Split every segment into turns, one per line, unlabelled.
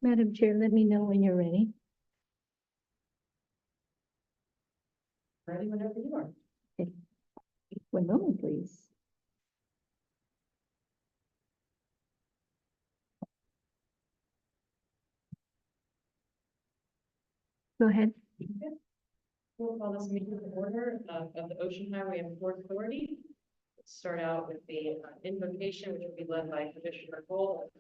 Madam Chair, let me know when you're ready.
Ready whenever you are.
One moment, please. Go ahead.
We'll call this meeting to order of the Ocean Highway and Port Authority. Let's start out with the invocation, which will be led by Commissioner Cole.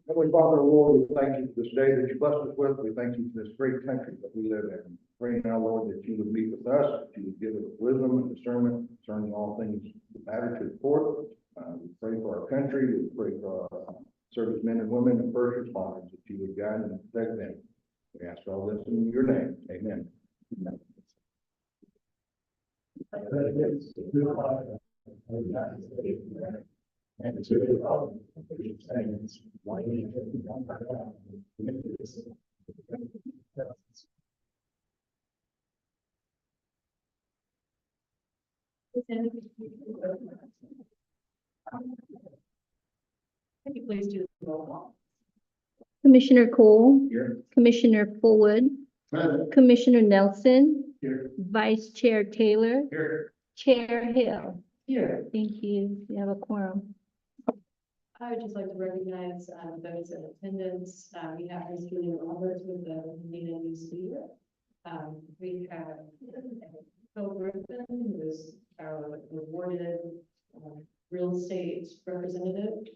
Heavenly Father, Lord, we thank you for this day that you blessed us with. We thank you for this great country that we live in. Pray now, Lord, that you would meet with us, that you would give us wisdom and discernment concerning all things that matter to the court. We pray for our country. We pray for our servicemen and women and first responders, that you would guide and protect them. We ask all this in your name. Amen. And to the Father, which stands one nation, one God, indivisible, with liberty and justice.
Can you please do the roll call?
Commissioner Cole,
Here.
Commissioner Fullwood, Commissioner Nelson,
Here.
Vice Chair Taylor,
Here.
Chair Hill.
Here.
Thank you. You have a quorum.
I would just like to recognize those in attendance. We have Ms. Julia Roberts with the meeting news leader. We have Phil Griffin, who is our awarded real estate representative,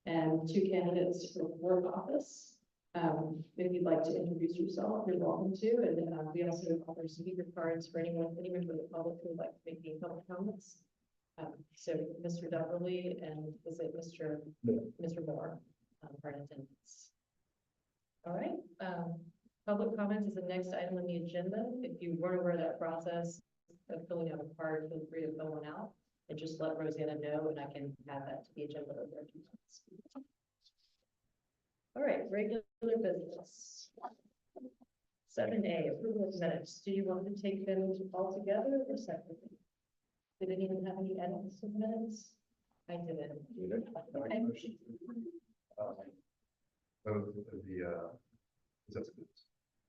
and two candidates for work office. If you'd like to introduce yourself, you're welcome to. And we also offer speaker cards for anyone from the public who would like to make any public comments. So Mr. Dudley and is it Mr. Moore are in attendance. All right. Public comments is the next item on the agenda. If you weren't aware of that process of filling out a card, feel free to fill one out and just let Rosanna know, and I can add that to the agenda over a few months. All right, regular business. 7A, approval of minutes. Do you want to take them all together or separately? Did anyone have any edits to the minutes? I didn't. Okay.
Both of the, assessments.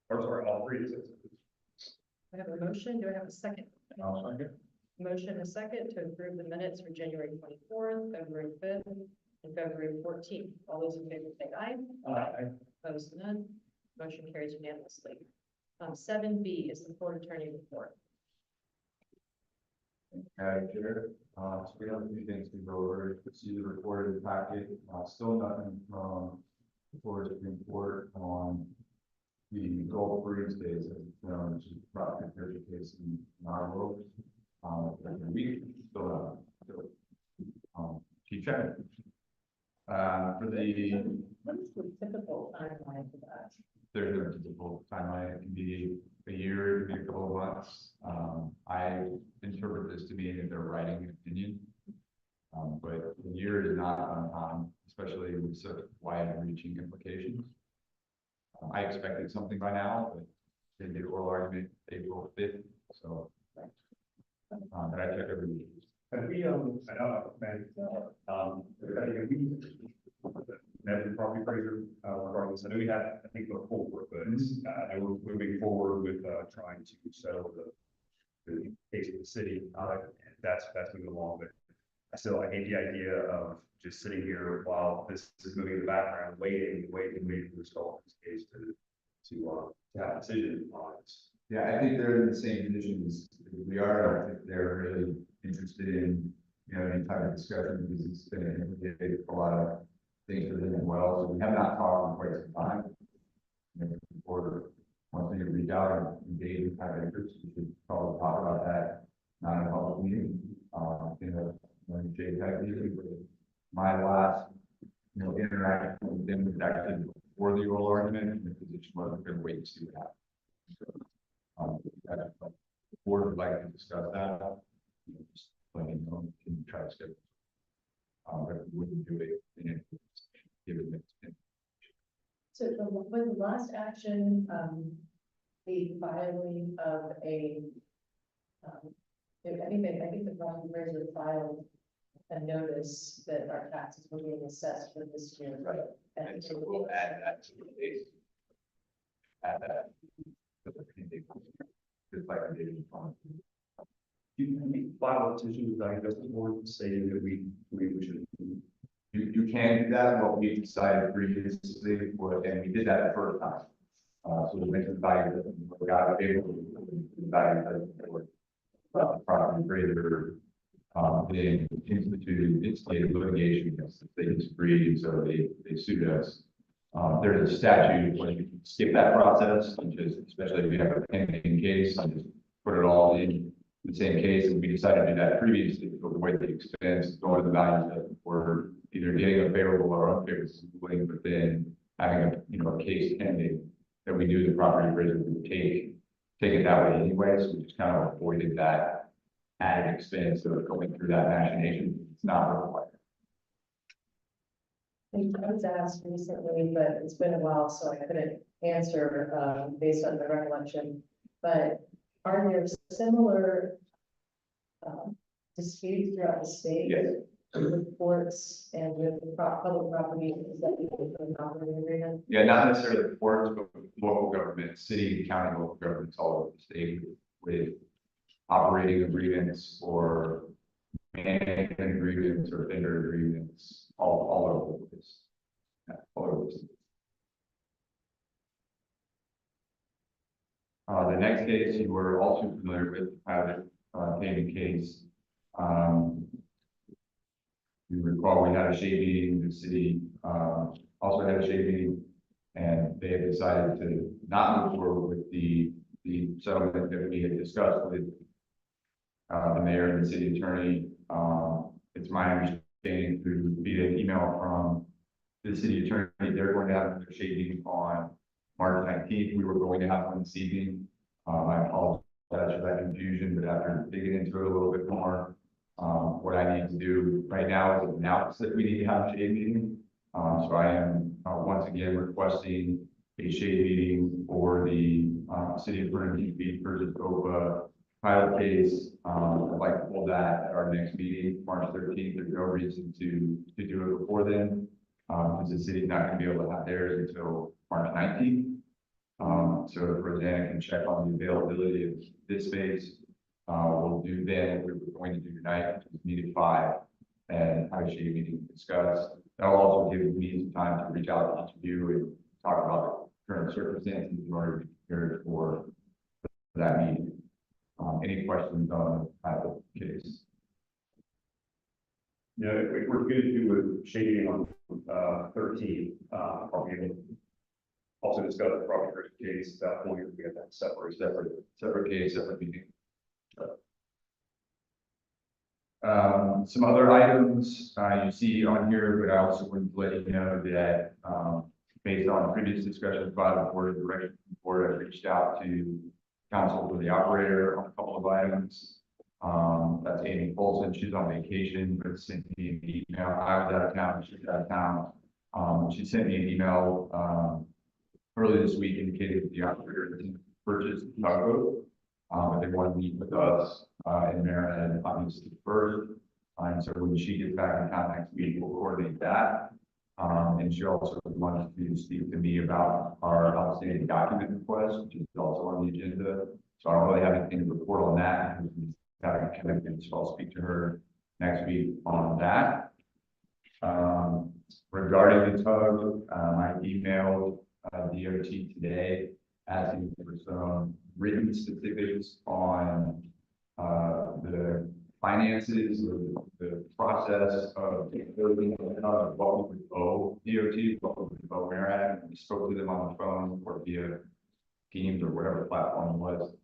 Or sorry, all three assessments.
I have a motion. Do I have a second?
I'll second.
Motion and a second to approve the minutes for January 24th, February 5th, and February 14th. All those in favor say aye.
Aye.
Opposed, none. Motion carries unanimously. 7B is the court attorney report.
Madam Chair, so we have a few things to go over. See the recorded packet, still nothing from the Florida Supreme Court on the Gulf Breeze case, which is a property purchase case in Marlowe. We still keep checking. For the
What is the typical timeline for that?
there's a typical timeline. It can be a year, it can be a couple of months. I interpret this to mean that they're writing an opinion. But a year is not uncommon, especially with such wide-reaching implications. I expected something by now, but they did oral argument April 5th, so. But I check every week.
And we, I know, man, met the property appraiser, regarding this. I know we had, I think, go forward, but we're moving forward with, trying to settle the case of the city. That's moving along, but I hate the idea of just sitting here while this is moving in the background, waiting for this case to have a decision on it.
Yeah, I think they're in the same position as we are. I think they're really interested in, any type of discussion because it's going to implicate a lot of things for them as well. So we have not talked in quite some time. Before once we reach out and engage in kind of interest, we should probably talk about that, not in a public meeting. When JPEG usually my last, interaction with them was actually before the oral argument, and the position wasn't going to wait and see what happened. So, the board would like to discuss that. Just let me know, can try to schedule. But we wouldn't do it in a given it.
So was the last action, the filing of a, I think the property appraiser filed a notice that our taxes were being assessed for this year.
Right. And so we'll add that to the base. Add that. To the pending, just like I did in front.
You file a petition with the investment board stating that we should.
You can do that, what we decided previously, and we did that the first time. So we went to the value that we got favorable, the value that were, property appraiser, they instigated litigation against us. They disagreed, so they sued us. There's a statute where you can skip that process, and just, especially if you have a pending case, and just put it all in the same case, and we decided to do that previously, to avoid the expense, going to the values that were either getting a favorable or unfavorable ruling, but then having a case pending that we knew the property appraiser would take it that way anyway, so we just kind of avoided that added expense of going through that machination. It's not required.
I was asked recently, but it's been a while, so I couldn't answer, based on the recollection. But are there similar disputes throughout the state?
Yes.
With courts and with public property, is that people from operating agreement?
Yeah, not necessarily the courts, but with local government, city, county, local governments all over the state with operating agreements or management agreements or vendor agreements, all over the place. Yeah, all over the state. The next case you were also familiar with, private payment case. You recall we had a shade meeting, the city also had a shade meeting, and they had decided to not move forward with the settlement that we had discussed with the mayor and the city attorney. It's my understanding through via email from the city attorney, they're going to have another shade meeting on March 19th. We were going to have one this evening. I apologize for that confusion, but after digging into it a little bit more, what I need to do right now is announce that we need to have a shade meeting. So I am once again requesting a shade meeting for the city of Vernon Beach versus OPA pilot case. I'd like to hold that at our next meeting, March 13th. There's no reason to do it before then, because the city's not going to be able to have theirs until March 19th. So if Rosanna can check on the availability of this space, we'll do then what we were going to do tonight, which is meet at 5 and have a shade meeting to discuss. That'll also give me some time to reach out to each of you and talk about the current circumstances in order to be prepared for that meeting. Any questions on the case?
Yeah, if we're going to do a shading on 13, probably able to also discuss the property case at that point. We have that separate
case, separate meeting. Some other items you see on here, but I also wanted to let you know that based on previous discussions by the board of directors, the board, I reached out to counsel for the operator on a couple of items. That's Amy Folsom. She's on vacation, but sent me an email. I was out of town, she's out of town. She sent me an email early this week indicating that the operator has purchased a tugboat. They want to meet with us in Maryland, obviously first. And so when she gets back in town next week, we'll coordinate that. And she also wanted to speak to me about our outstanding document request, which is also on the agenda. So I don't really have anything to report on that. We haven't connected, so I'll speak to her next week on that. Regarding the tug, I emailed DOT today asking for some written specifics on the finances, the process of building what we would owe DOT, what we would owe MARAD. We spoke to them on the phone or via Teams or whatever platform it was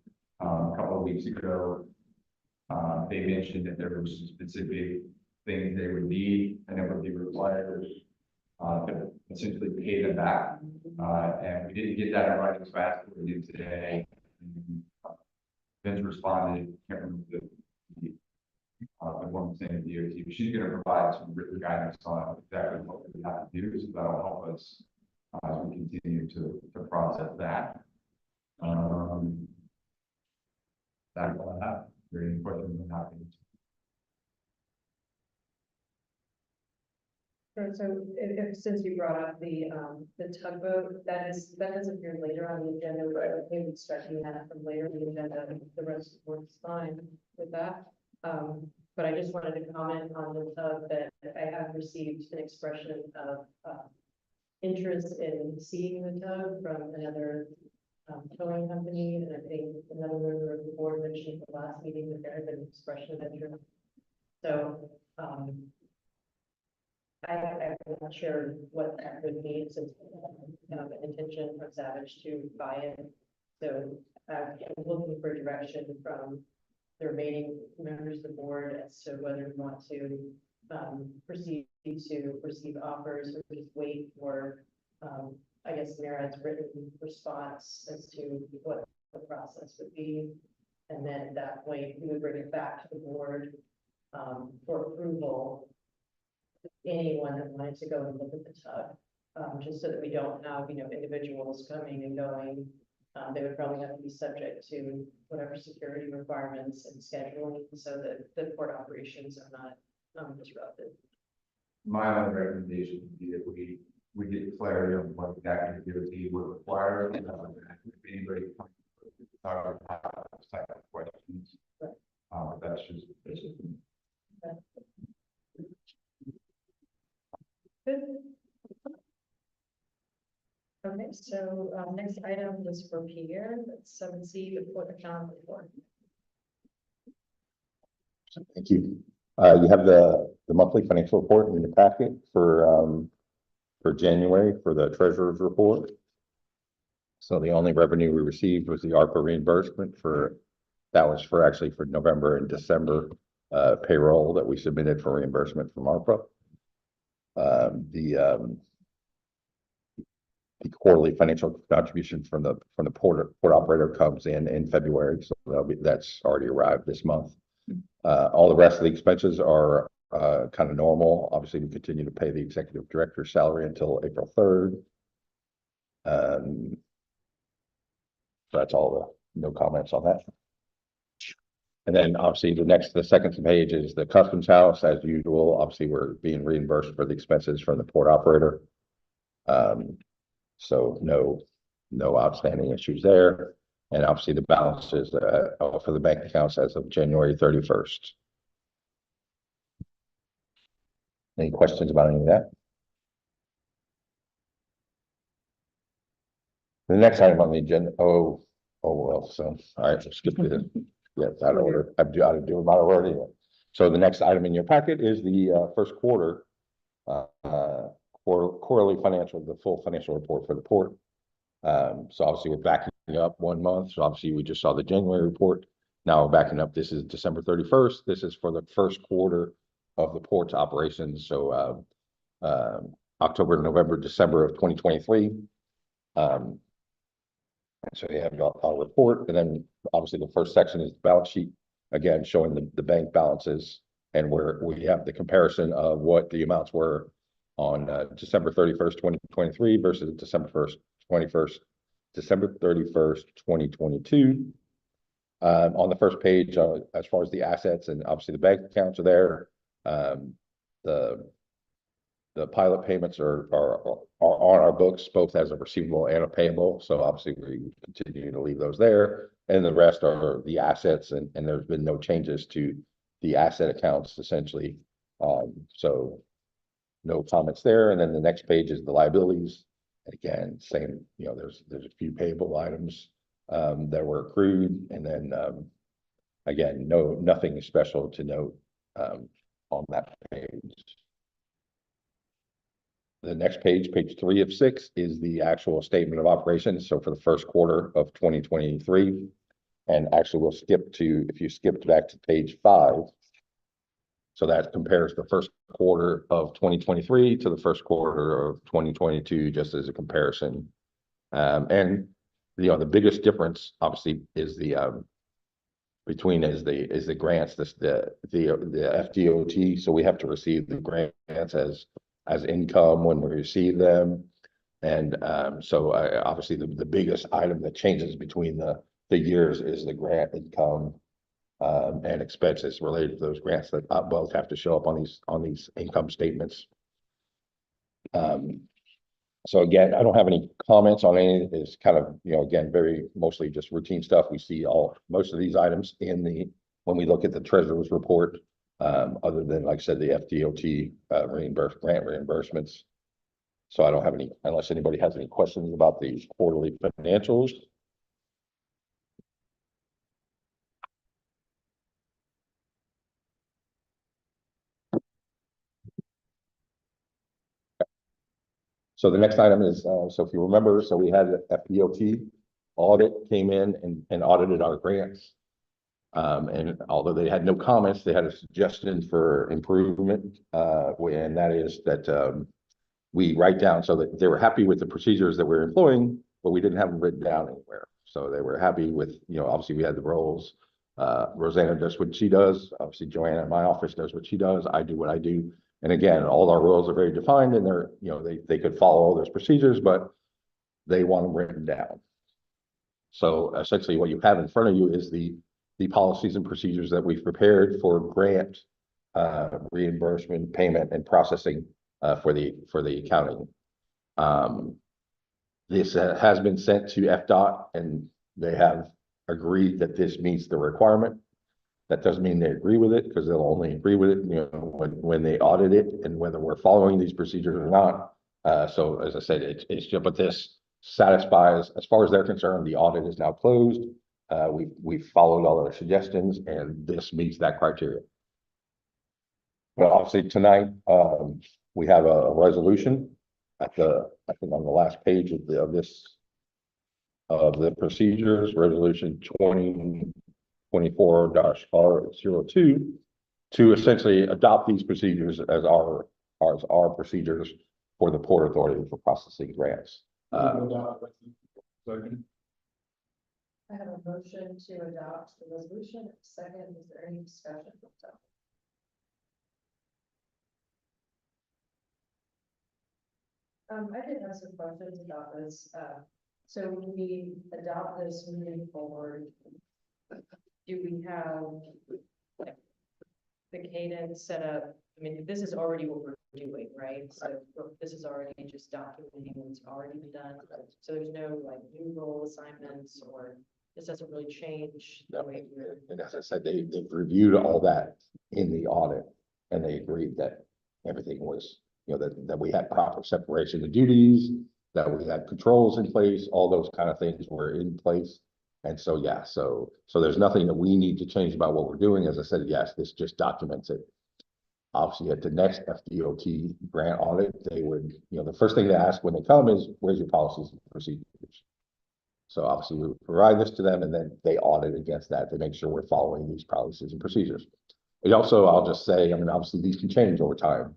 a couple of weeks ago. They mentioned that there were some specific things they would need and it would be required to essentially pay them back. And we didn't get that in writing as fast as we did today. Vince responded, can't remember the one saying DOT, but she's going to provide some written guidance on exactly what we have to do, so that'll help us as we continue to process that. That's all I have. Are there any questions on that?
Sure, so since you brought up the tugboat, that does appear later on the agenda, but I think it's striking that from later in the agenda, the rest of the board is fine with that. But I just wanted to comment on the tug that I have received an expression of, interest in seeing the tug from another towing company, and I think another member of the board mentioned at the last meeting that there had been an expression of interest. So, I'm not sure what that would mean, since an intention from Savage to buy it. So I'm looking for direction from the remaining members of the board as to whether we want to proceed to receive offers or just wait for, I guess, Marad's written response as to what the process would be. And then at that point, we would bring it back to the board for approval. Anyone that wanted to go and look at the tug, just so that we don't have, individuals coming and going. They would probably have to be subject to whatever security requirements and scheduling, so that the port operations are not disrupted.
My own recommendation would be that we get clarity on what exactly the DOT would require. If anybody comes to talk about this type of questions, that's just.
Good. Okay, so next item is for Pierre, that's 7C, the port account report.
Thank you. You have the monthly financial report in your packet for January for the treasurer's report. So the only revenue we received was the ARPA reimbursement that was for November and December payroll that we submitted for reimbursement from ARPA. The quarterly financial contribution from the port operator comes in February, so that's already arrived this month. All the rest of the expenses are kind of normal. Obviously, we continue to pay the executive director's salary until April 3rd. So that's all. No comments on that. And then obviously the second page is the customs house as usual. Obviously, we're being reimbursed for the expenses from the port operator. So no outstanding issues there. And obviously the balances for the bank accounts as of January 31st. Any questions about any of that? The next item on the agenda, all right, let's skip this. Yeah, it's out of order. I'd do them out of order anyway. So the next item in your packet is the first quarter quarterly the full financial report for the port. So obviously we're backing up 1 month. So obviously we just saw the January report. Now we're backing up. This is December 31st. This is for the first quarter of the port's operations. So October, November, December of 2023. So you have our report, and then obviously the first section is the balance sheet, again showing the bank balances, and where we have the comparison of what the amounts were on December 31st, 2023 versus December 31st, 2022. On the first page, as far as the assets, and obviously the bank accounts are there. The pilot payments are on our books, both as a receivable and a payable. So obviously we continue to leave those there. And the rest are the assets, and there's been no changes to the asset accounts essentially. So no comments there. And then the next page is the liabilities. And again, same, there's a few payable items that were accrued. And then again, nothing special to note on that page. The next page, page 3 of 6, is the actual statement of operations. So for the first quarter of 2023, and actually we'll if you skipped back to page 5. So that compares the first quarter of 2023 to the first quarter of 2022, just as a comparison. And the biggest difference obviously is the grants, the FDOT. So we have to receive the grants as income when we receive them. And so obviously the biggest item that changes between the years is the grant income and expenses related to those grants that both have to show up on these income statements. So again, I don't have any comments on any, it's kind of, again, very mostly just routine stuff. We see most of these items when we look at the treasurer's report. Other than, like I said, the FDOT, grant reimbursements. So I don't have any, unless anybody has any questions about these quarterly financials. So the next item is, so if you remember, so we had the FDOT audit came in and audited our grants. And although they had no comments, they had a suggestion for improvement, and that is that, we write down so that they were happy with the procedures that we're employing, but we didn't have them written down anywhere. So they were happy with, obviously we had the roles. Rosanna does what she does. Obviously Joanna in my office does what she does. I do what I do. And again, all our roles are very defined and they're, they could follow all those procedures, but they want them written down. So essentially what you have in front of you is the policies and procedures that we've prepared for grant, reimbursement, payment and processing, for the accounting. This has been sent to FDOT and they have agreed that this meets the requirement. That doesn't mean they agree with it because they'll only agree with it, when they audit it and whether we're following these procedures or not. So as I said, it's just, but this satisfies, as far as they're concerned, the audit is now closed. We've followed all their suggestions and this meets that criteria. But obviously tonight, we have a resolution I think on the last page of the procedures, resolution 2024-R02, to essentially adopt these procedures as our procedures for the Port Authority for processing grants.
Second.
I have a motion to adopt the resolution. Second, is there any discussion? I did have some questions about this. So when we adopt this moving forward, do we have the cadence set up? I mean, this is already what we're doing, right? So this is already just documenting what's already been done. So there's no like new role assignments, or this doesn't really change the way we're.
And as I said, they've reviewed all that in the audit and they agreed that everything was, that we had proper separation of duties, that we had controls in place, all those kind of things were in place. And so, yeah, so there's nothing that we need to change about what we're doing. As I said, yes, this just documents it. Obviously, at the next FDOT grant audit, they would, the first thing they ask when they come is, where's your policies and procedures? So obviously we provide this to them and then they audit against that to make sure we're following these policies and procedures. It also, I'll just say, I mean, obviously these can change over time.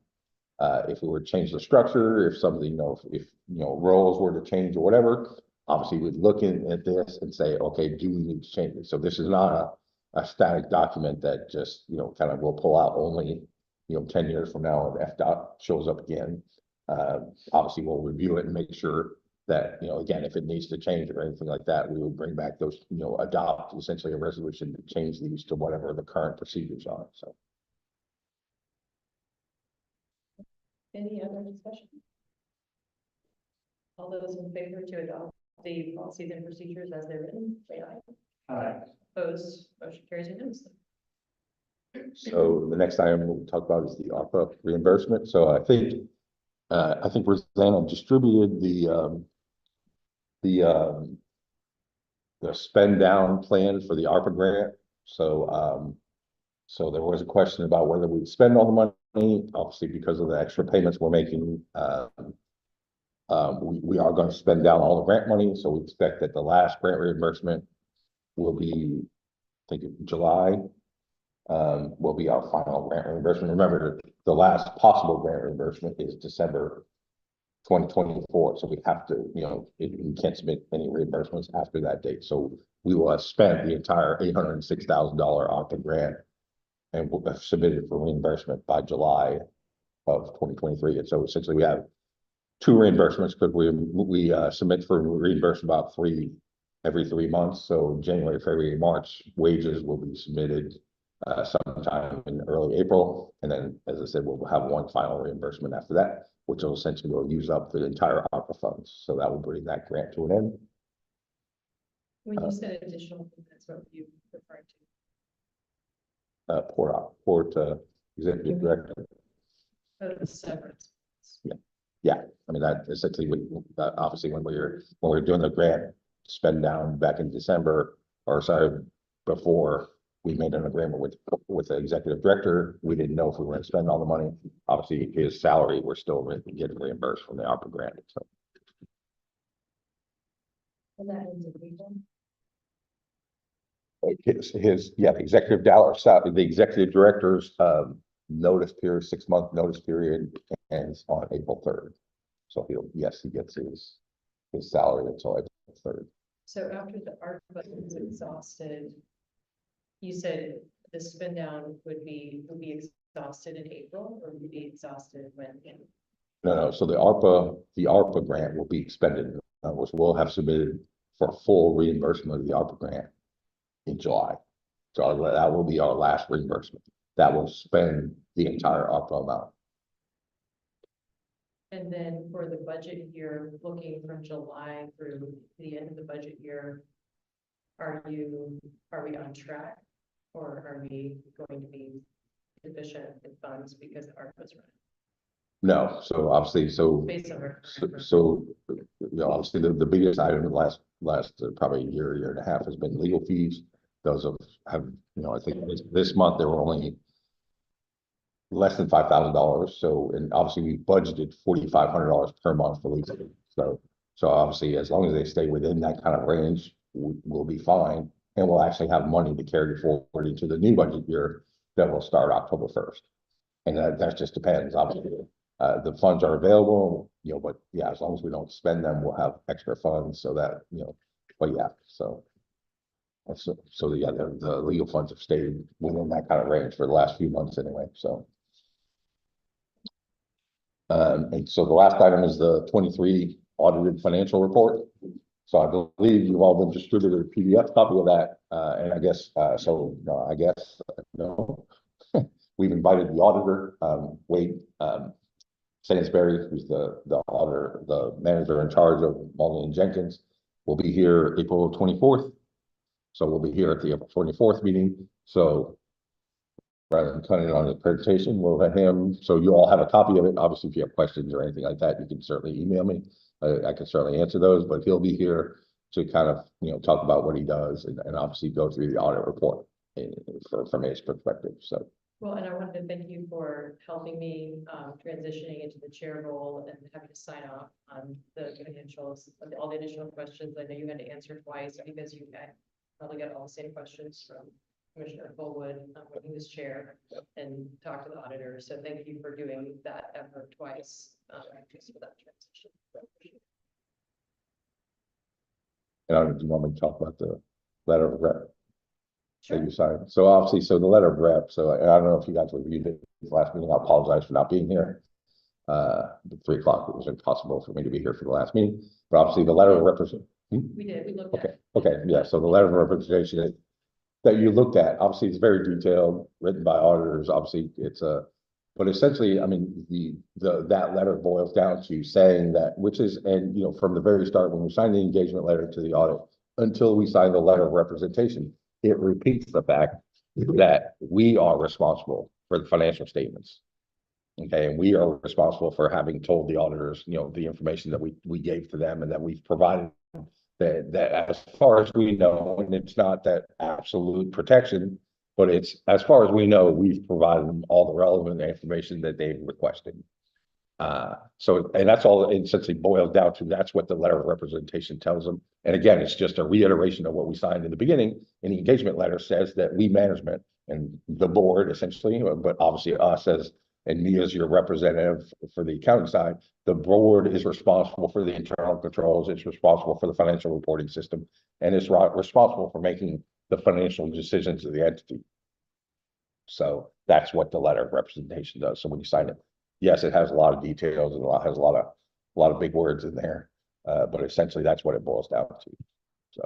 If we were to change the structure, if somebody, if roles were to change or whatever, obviously we'd look at this and say, okay, do we need to change it? So this is not a static document that just, kind of will pull out only, 10 years from now if FDOT shows up again. Obviously we'll review it and make sure that, again, if it needs to change or anything like that, we will bring back those, adopt essentially a resolution to change these to whatever the current procedures are, so.
Any other discussion? All those in favor to adopt the policies and procedures as they're written, say aye.
Aye.
Opposed, motion carries unanimously.
So the next item we'll talk about is the ARPA reimbursement. So I think Rosanna distributed the spend down plan for the ARPA grant. So, so there was a question about whether we'd spend all the money, obviously because of the extra payments we're making. We are going to spend down all the grant money. So we expect that the last grant reimbursement will be, I think, July. Will be our final grant reimbursement. Remember, the last possible grant reimbursement is December 2024. So we have to, we can't submit any reimbursements after that date. So we will have spent the entire $806,000 ARPA grant and we'll have submitted for reimbursement by July of 2023. And so essentially we have two reimbursements because we submit for reimbursement about every 3 months. So January, February, March wages will be submitted sometime in early April. And then, as I said, we'll have one final reimbursement after that. which will essentially will use up the entire ARPA funds. So that will bring that grant to an end.
When you said additional, that's what you referred to.
Port executive director.
Oh, the severance.
Yeah, I mean, that essentially, obviously, when we were doing the grant spend down back in December, or sorry, before we made an agreement with the executive director, we didn't know if we were gonna spend all the money. Obviously, his salary, we're still getting reimbursed from the ARPA grant, so.
And that ends in April.
The executive the executive director's, notice period, 6-month notice period ends on April 3rd. So he gets his salary until April 3rd.
So after the ARPA is exhausted, you said the spend down would be exhausted in April, or would be exhausted when?
No, so the ARPA grant will be expended, which we'll have submitted for full reimbursement of the ARPA grant in July. So that will be our last reimbursement. That will spend the entire ARPA amount.
And then for the budget year, looking from July through the end of the budget year, are we on track? Or are we going to be deficient in funds because ARPA's running?
No, so obviously,
Based on our.
obviously the biggest item in the last probably year and a half has been legal fees. Those have I think this month there were only less than $5,000. So, and obviously we budgeted $4,500 per month for legal fees. So obviously, as long as they stay within that kind of range, we'll be fine. And we'll actually have money to carry forward into the new budget year that will start October 1st. And that just depends, obviously. The funds are available, but yeah, as long as we don't spend them, we'll have extra funds so that, but yeah, so yeah, the legal funds have stayed within that kind of range for the last few months anyway, so. And so the last item is the 23 audited financial report. So I believe you've all been distributed a PDF copy of that, and I guess, no. We've invited the auditor, Wade Sainsbury, who's the auditor, the manager in charge of Mullen & Jenkins, will be here April 24th. So we'll be here at the April 24th meeting. So rather than cutting it on the presentation, we'll let him, so you all have a copy of it. Obviously, if you have questions or anything like that, you can certainly email me. I can certainly answer those, but he'll be here to kind of, talk about what he does and obviously go through the audit report from his perspective, so.
Well, and I wanted to thank you for helping me transitioning into the chair role and having to sign off on the financials, all the additional questions. I know you had to answer twice because you had probably got all the same questions from Commissioner Fullwood when he was chair and talked to the auditor. So thank you for doing that effort twice just for that transition.
And do you want me to talk about the letter of rep?
Sure.
That you signed? So obviously, so the letter of rep, so and I don't know if you guys reviewed it last meeting. I apologize for not being here. At 3 o'clock, it was impossible for me to be here for the last meeting, but obviously the letter of representation.
We did, we looked at.
Okay, yeah, so the letter of representation that you looked at, obviously it's very detailed, written by auditors, obviously it's but essentially, I mean, that letter boils down to saying that, which is, and from the very start, when we signed the engagement letter to the audit, until we signed the letter of representation, it repeats the fact that we are responsible for the financial statements. Okay, and we are responsible for having told the auditors, the information that we gave to them and that we've provided that as far as we know, and it's not that absolute protection, but it's as far as we know, we've provided them all the relevant information that they've requested. So, and that's all it essentially boils down to. That's what the letter of representation tells them. And again, it's just a reiteration of what we signed in the beginning. And the engagement letter says that we management and the board essentially, but obviously us and me as your representative for the accounting side, the board is responsible for the internal controls. It's responsible for the financial reporting system, and it's responsible for making the financial decisions of the entity. So that's what the letter of representation does. So when you sign it, yes, it has a lot of details and has a lot of big words in there, but essentially that's what it boils down to. So.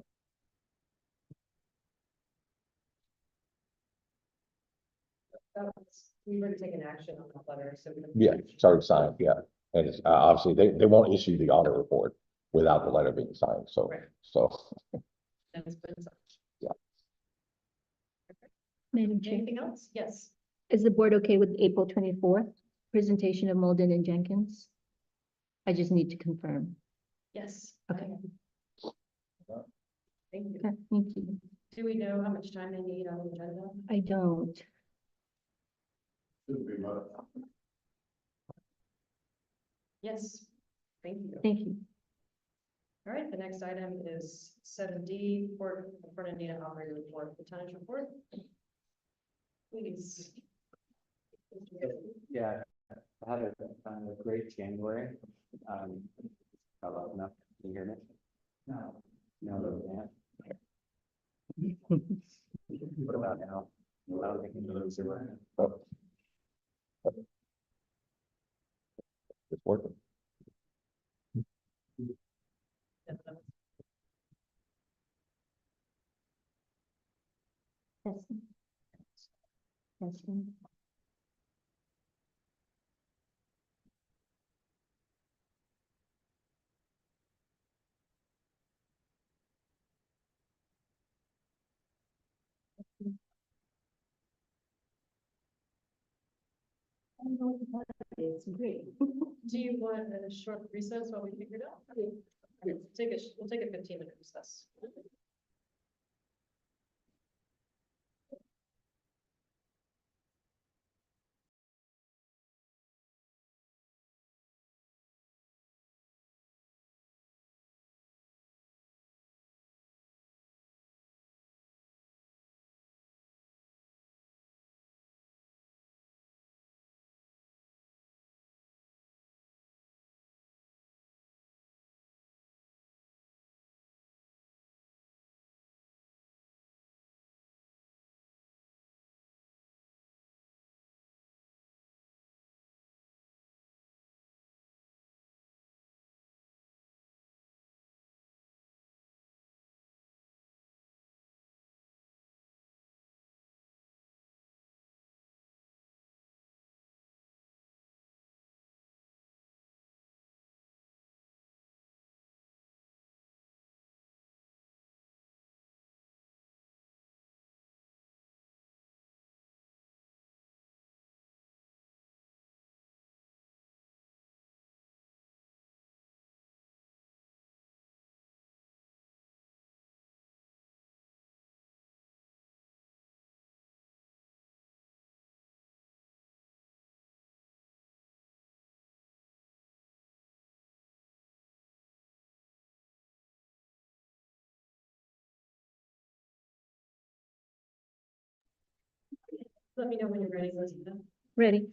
We were to take an action on that letter, so.
Yeah, it's already signed, yeah. And it's, obviously, they won't issue the audit report without the letter being signed, so,
Right.
so,
That's been such.
Madam Chair,
Anything else? Yes.
is the board okay with April 24th presentation of Molden and Jenkins? I just need to confirm.
Yes.
Okay.
Thank you.
Okay, thank you.
Do we know how much time they need on the agenda?
I don't.
Shouldn't be much.
Yes. Thank you.
Thank you.
All right, the next item is 7D, report of Fernandina operator report, the tonnage report. Please.
Yeah, I had a great January. How loud enough? Can you hear me? No. No, yeah. What about now? I don't think it's zero.
it's working.
Testing. Testing. It's great.
Do you want a short recess while we figure it out? We'll take a 15-minute recess. Let me know when you're ready, Rosita.
Ready?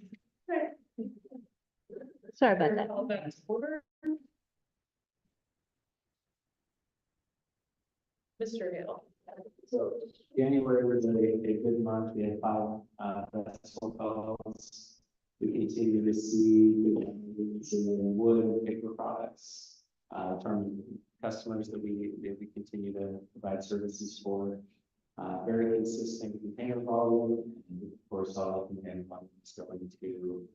Sorry about that.
Call back to order. Mr. Hill.
So January was a good month. We had 5 festival calls. We continue to see demand in wood and paper products from customers that we continue to provide services for. Very consistent container volume, and of course, all the container volume is going to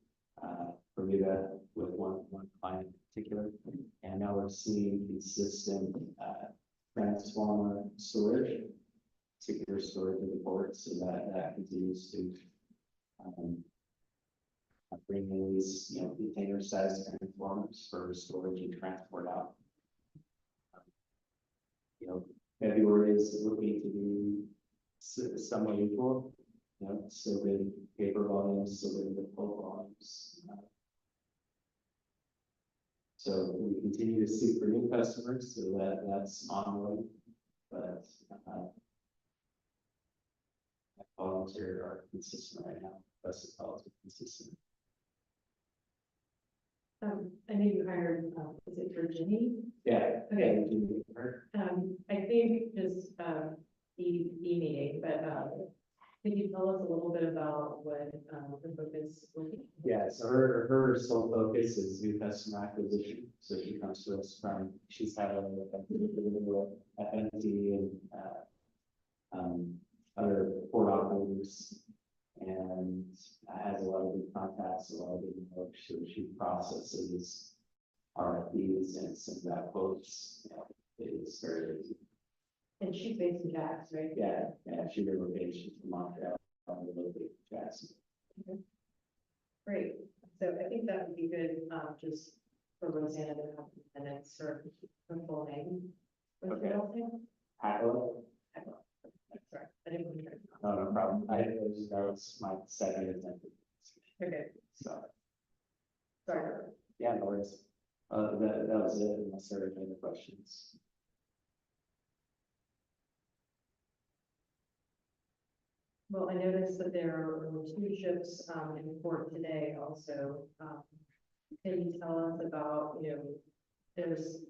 Bermuda with one client in particular. And now we're seeing consistent transformer storage, particular storage in the port, so that continues to bring in these, container sized transformers for storage and transport out. February is looking to be somewhat equal, so with paper volumes, so with the pulp volumes. So we continue to seek for new customers, so that's ongoing, but volumes are consistent right now. Best volumes are consistent.
I know you hired, is it Virginie?
Yeah.
Okay.
Yeah.
I think just, the meeting, but, could you tell us a little bit about what, the focus will be?
Yeah, so her sole focus is new customer acquisition. So she comes to us from, she's had a FNT and other port operators and has a lot of good contacts, a lot of good knowledge, so she processes RFPs and sends out quotes. You know, it's very easy.
And she's based in Jackson, right?
Yeah, she relocated from Montreal, relocated to Jackson.
Great, so I think that would be good, just for Rosanna to have the minutes or her full name. What's
Okay.
her last name?
Hello.
Sorry, I didn't. want to-
No problem. That was my second attempt.
Okay,
So,
sorry.
yeah, no worries. That was it, unless there are any other questions.
Well, I noticed that there were two ships, in port today also. Can you tell us about, there's,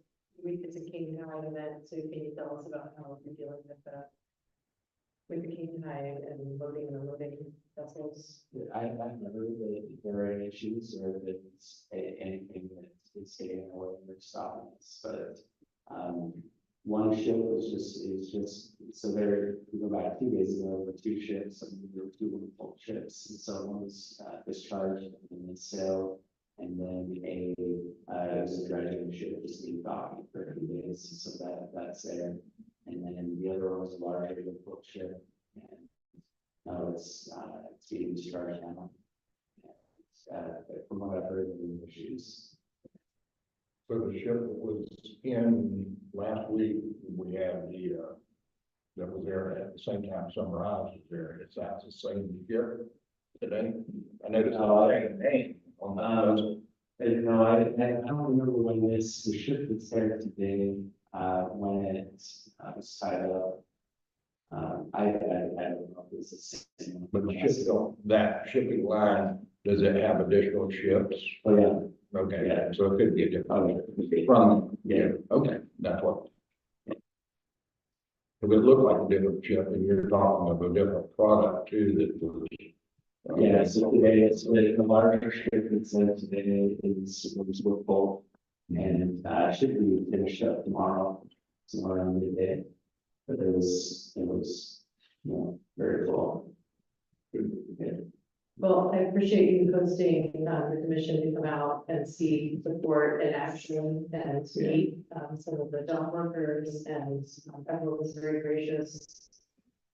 it's a King Tide event, so can you tell us about how you're dealing with that? With the King Tide and loading and unloading vessels?
I've never really, if there are any issues or if it's anything that is getting away or stopping us, but, one ship is just, so there, we go back 2 days ago, there were 2 ships, and there were 2 wonderful ships, and so one was, discharged and then sailed, and then it was a dredging ship, just being docking for a few days, so that's there. And then the other one was a larger wonderful ship, and now it's being discharged now. From what I've heard, there were issues.
So the ship that was in last week, we had that was there at the same time Summer Isles was there, it's that's the same ship today. I noticed the name on that vessel.
No, I don't remember when the ship was there today, when it was tied up. I don't know if it's the same one.
But the ship, that shipping line, does it have additional ships?
Oh, yeah.
Okay,
Yeah.
so it could be a different,
Okay.
from,
Yeah.
okay, that's what. It would look like a different ship, and you're talking of a different product too, that was.
Yeah, so today it's the larger ship that's there today was full, and should be finished up tomorrow, somewhere around midday. But it was, very full. Yeah.
Well, I appreciate you hosting, the commission to come out and see support in action and meet, some of the dock workers, and everyone was very gracious.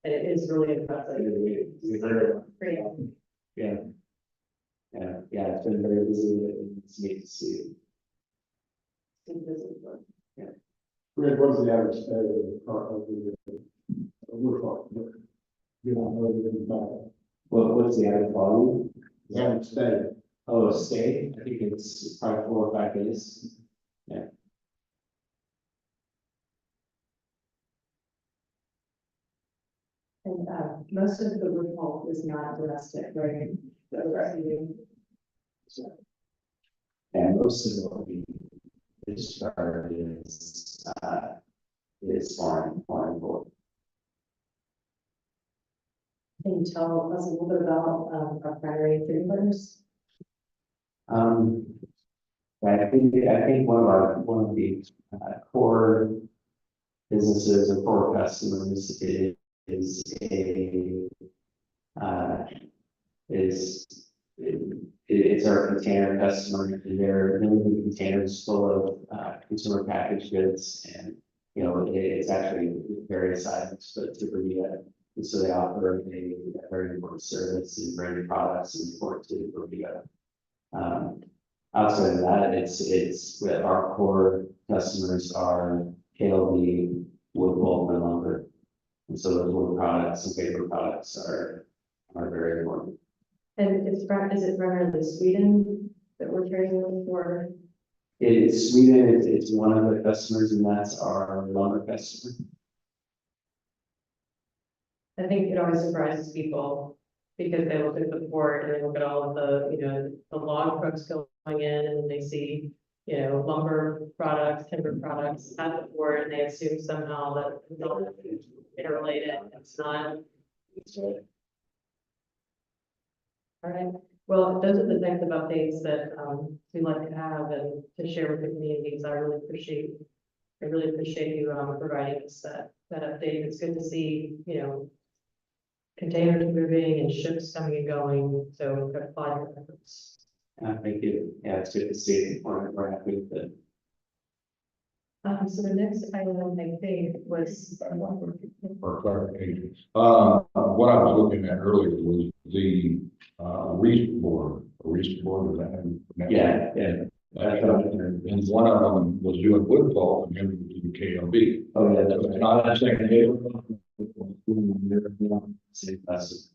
And it is really impressive.
We heard it.
Great.
Yeah. Yeah, it's been very busy, it's neat to see.
Greg, what is the average stay of the car of the, we're talking, you don't know, the back.
What's the added volume?
The average stay,
Oh, stay, I think it's probably 4 or 5 days.
And, most of the report is not domestic, right?
And most of what we discharge is foreign board.
Can you tell us a little bit about, our primary trading partners?
I think one of the core businesses or core customers it's our container customer, and they're moving containers full of consumer packaged goods, and it's actually various items, but to Bermuda. And so they offer a very important service in branded products and import to Bermuda. Outside of that, it's that our core customers are KLB, wood pulp, and lumber. And so those wood products and paper products are very important.
And is it primarily Sweden that we're trading with, or?
It's Sweden, it's one of the customers, and that's our lumber customer.
I think it always surprises people because they look at the port and they look at all of the, the log trucks going in and they see, lumber products, timber products at the port, and they assume somehow that it's all interrelated. It's not. All right. Well, those are the types of updates that, we like to have and to share with the communities. I really appreciate you, providing us that update. It's good to see, containers moving and ships coming and going, so applaud your efforts.
Thank you. Yeah, it's good to see. We're happy with it.
So the next item I think was.
For clarification, what I was looking at earlier was the, Reese board, was that?
Yeah, yeah.
And one of them was doing wood pulp and the other was doing KLB.
Oh, yeah,
So
that's
it's
right.
not that same table.
Same class.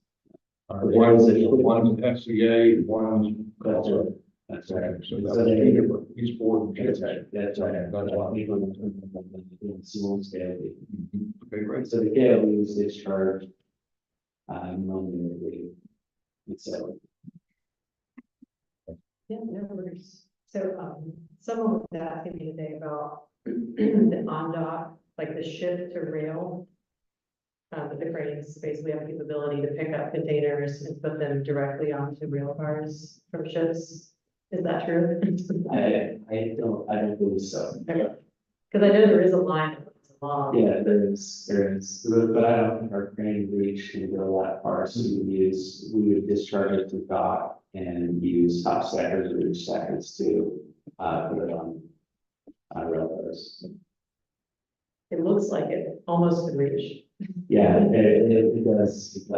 One's FCA, one's.
That's right. That's right.
So that's two different, each board.
That's right. That's right.
That's why.
People in small scale.
Okay, great.
So the KLB was discharged. Monday. So.
Yeah, no worries. So, someone was asking me today about the on dock, like the ship to rail. The cranes basically have capability to pick up containers and put them directly onto rail cars from ships. Is that true?
I don't believe so.
Because I know there is a line that runs along.
Yeah, there is, but I don't think our crane reach can go that far, so we would discharge it to dock and use top stackers or reach stackers to, put it on rail cars.
It looks like it almost could reach.
Yeah, it does,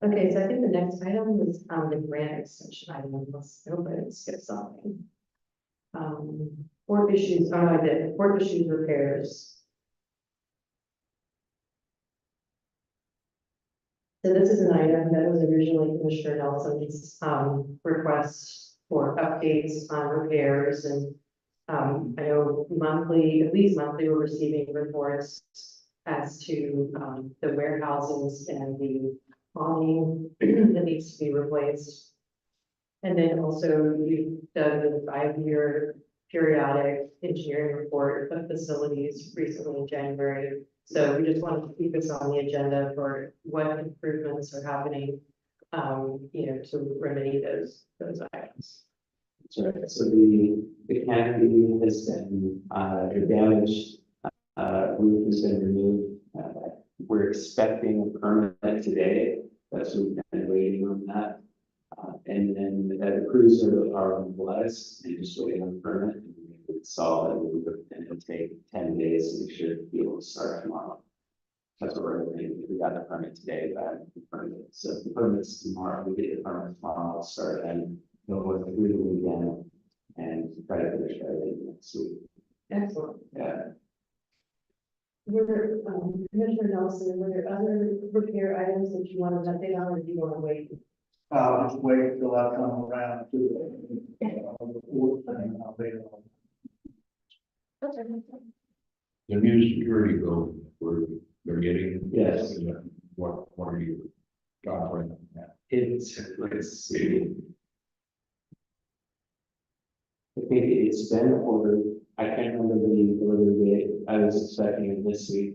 Okay, so I think the next item was, the grant extension item, unless nobody skipped something. Port issues, oh, I did, port issues repairs. So this is an item that was originally Commissioner Nelson's, request for updates on repairs and, I know monthly, at least monthly, we're receiving reports as to, the warehouses and the awning that needs to be replaced. And then also we've done the 5-year periodic engineering report of facilities recently in January. So we just wanted to keep this on the agenda for what improvements are happening, to remedy those items.
so the canopy has been, the damaged, roof has been removed. We're expecting a permit today, that's what we've been waiting on that. And then the crews are blessed and just waiting on permit. And we would solve it, and it'll take 10 days, so we should be able to start tomorrow. That's what we're hoping. We got the permit today, but the permit, so if the permit's tomorrow, we get the permit tomorrow, I'll start and go with through the weekend and try to finish everything next week.
Excellent.
Yeah.
Were, Commissioner Nelson, were there other repair items that you wanted to update on, or do you want to wait?
I'll just wait until I come around to the fourth thing, I'll be on. The new security building, they're getting.
Yes.
What are you offering that?
Let's see. I think it's been ordered. I can't remember the delivery date. I was expecting it this week.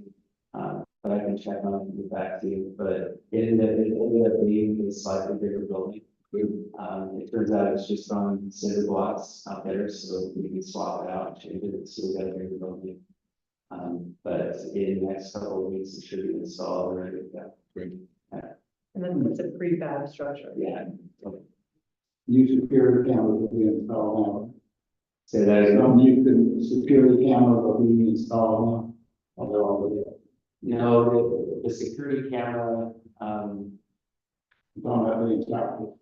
But I can check on it and get back to you. But it ended up being a slightly bigger building. It turns out it's just on cinder blocks out there, so we can swap it out and change it. So we got a bigger building. But in the next couple of weeks, it should be installed and ready to go.
Great.
And then it's a prefab structure.
Yeah.
New security cameras will be installed now.
Say that again.
Some new security cameras will be installed now. Although,
No, the security camera,
don't have any installed.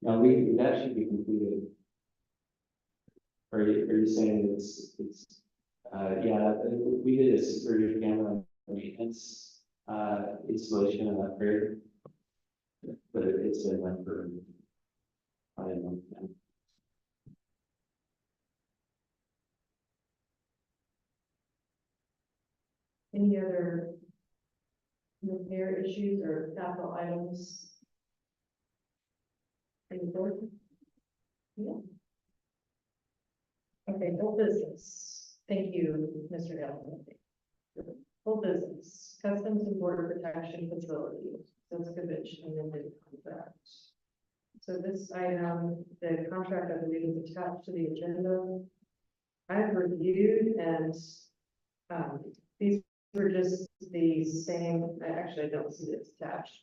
no, that should be completed. Are you saying yeah, we did a security camera maintenance, installation and upgrade. But it's been done for, I don't know.
Any other repair issues or capital items? Any board? Yeah. Okay, whole business. Thank you, Mr. Allen. Whole business, Customs and Border Protection Facility, that's convention and then the contract. So this item, the contract, I believe, is attached to the agenda. I've reviewed and, these were just the same, I don't see it attached.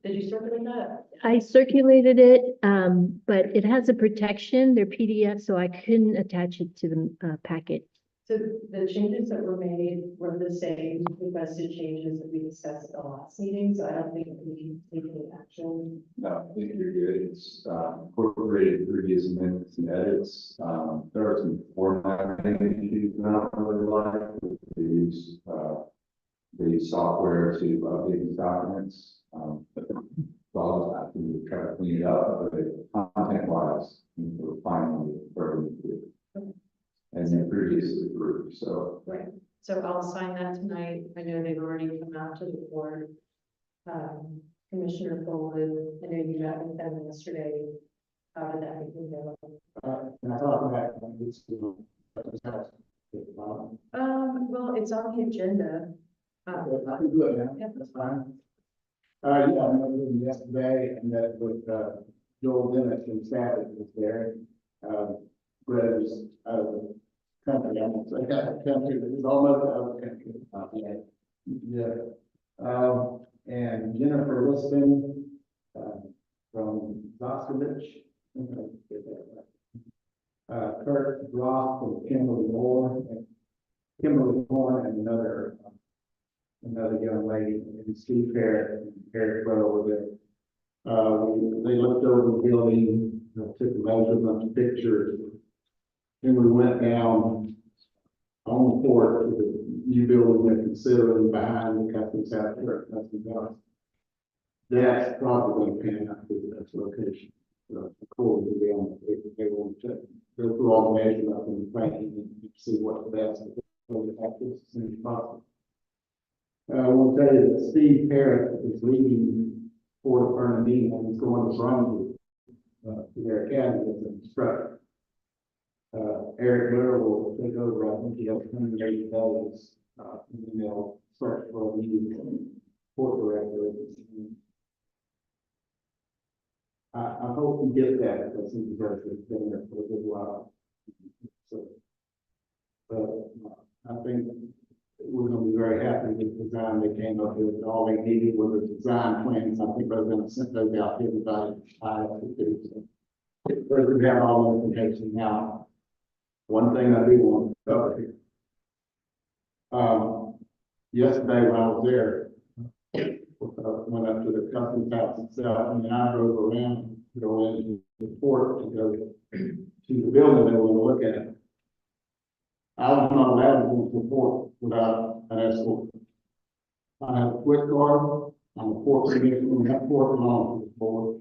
Did you circulate that?
I circulated it, but it has a protection, they're PDF, so I couldn't attach it to the packet.
So the changes that were made were the same requested changes that we discussed at the last meeting, so I don't think we can take any action.
No, I think you're good. It's incorporated previous amendments and edits. There are some formatting issues not really like. They use the software to update these documents. But well, I think we try to clean it up, but content wise, we're finally where we do. And then previously approved, so.
Right, so I'll sign that tonight. I know they've already come out to the board. Commissioner Foley, I know you met with them yesterday. How did that meeting go?
And I thought that this
Well, it's on the agenda.
I can do it now.
Yeah.
That's fine. Yeah, I met with him yesterday and met with, Joel Dennis and Savage was there. Brett was out of the country, I won't say out of the country, but he's almost out of the country. Yeah. And Jennifer Liston, from Zoskovich. Kurt Roth from Kimberly Moore, and another young lady, and Steve Parrott, and Eric Rowe were there. They looked over the building, took measurements, pictures. Then we went down on the port to the new building they're considering behind the company's out there. That's probably going to pan out to the best location. According to them, they want to go through all the measurements and planning and see what's the best. As soon as possible. I want to tell you that Steve Parrott is leaving Fort Fernandina and he's going to Brunswick to their academy as an instructor. Eric Miller will take over, I think he has 180 days, and then they'll search for a new port director. I hope you get that, because he's been there for a good while. So, but I think we're going to be very happy with the design they came up with. All they needed were the design plans. I think they're going to send those out to everybody. We have all the information now. One thing I do want to cover here. Yesterday when I was there, went up to the company's house itself, and then I drove around, go into the port to go to the building they were going to look at. I was not allowed to go into the port without an escort. I have a quick card, I'm a port commissioner, and that port belongs to the board.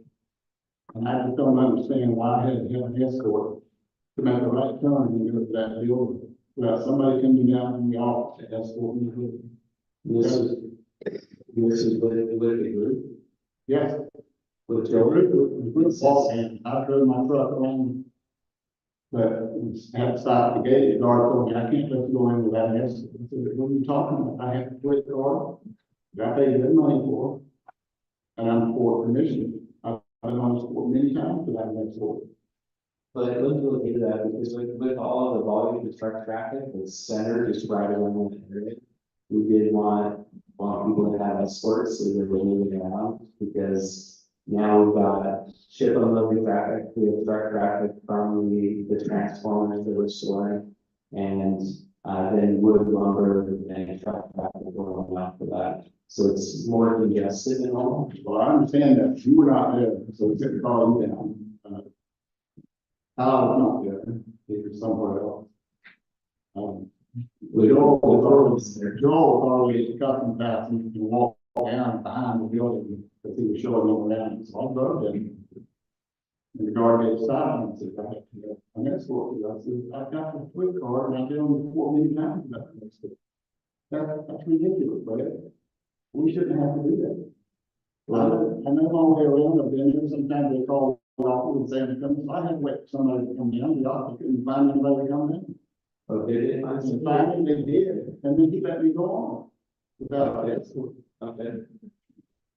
And I just don't understand why I had to have an escort to make the right turn and go to that building without somebody coming down from the office to escort me to it. This is what it group? Yes. With the group, and I drove my truck around. But had to stop at the gate, the guard told me, I can't let you go in without an escort. I said, what are you talking about? I have to quit the car. I paid good money for it. And I'm for permission. I've been on this board many times without an escort.
But let's look into that, because with all of the volume of truck traffic, it's centered just right around the area. We did want people to have escorts, so they're really around, because now we've got ship unloading traffic, we have truck traffic from the transformers that we're storing, and then wood, lumber, and truck traffic going on after that. So it's more congested than normal.
Well, I understand that you were not there, so we couldn't call you down. I was not there, he was somewhere else. Joel was already at the custom house and you can walk down behind the building because he was showing them around. So I drove them. And the guard gave stop and said, I have to go. And that's what I said, I've got the quick card and I've been on the port many times. That's ridiculous, right? We shouldn't have to do that. Well, I know all the way around, I've been here, sometimes they call off and say, I had to wait for somebody to come down, the officer couldn't find anybody to come in.
Oh, they did find
And
some.
finally they did, and then he let me go on. Without that, so.
Okay.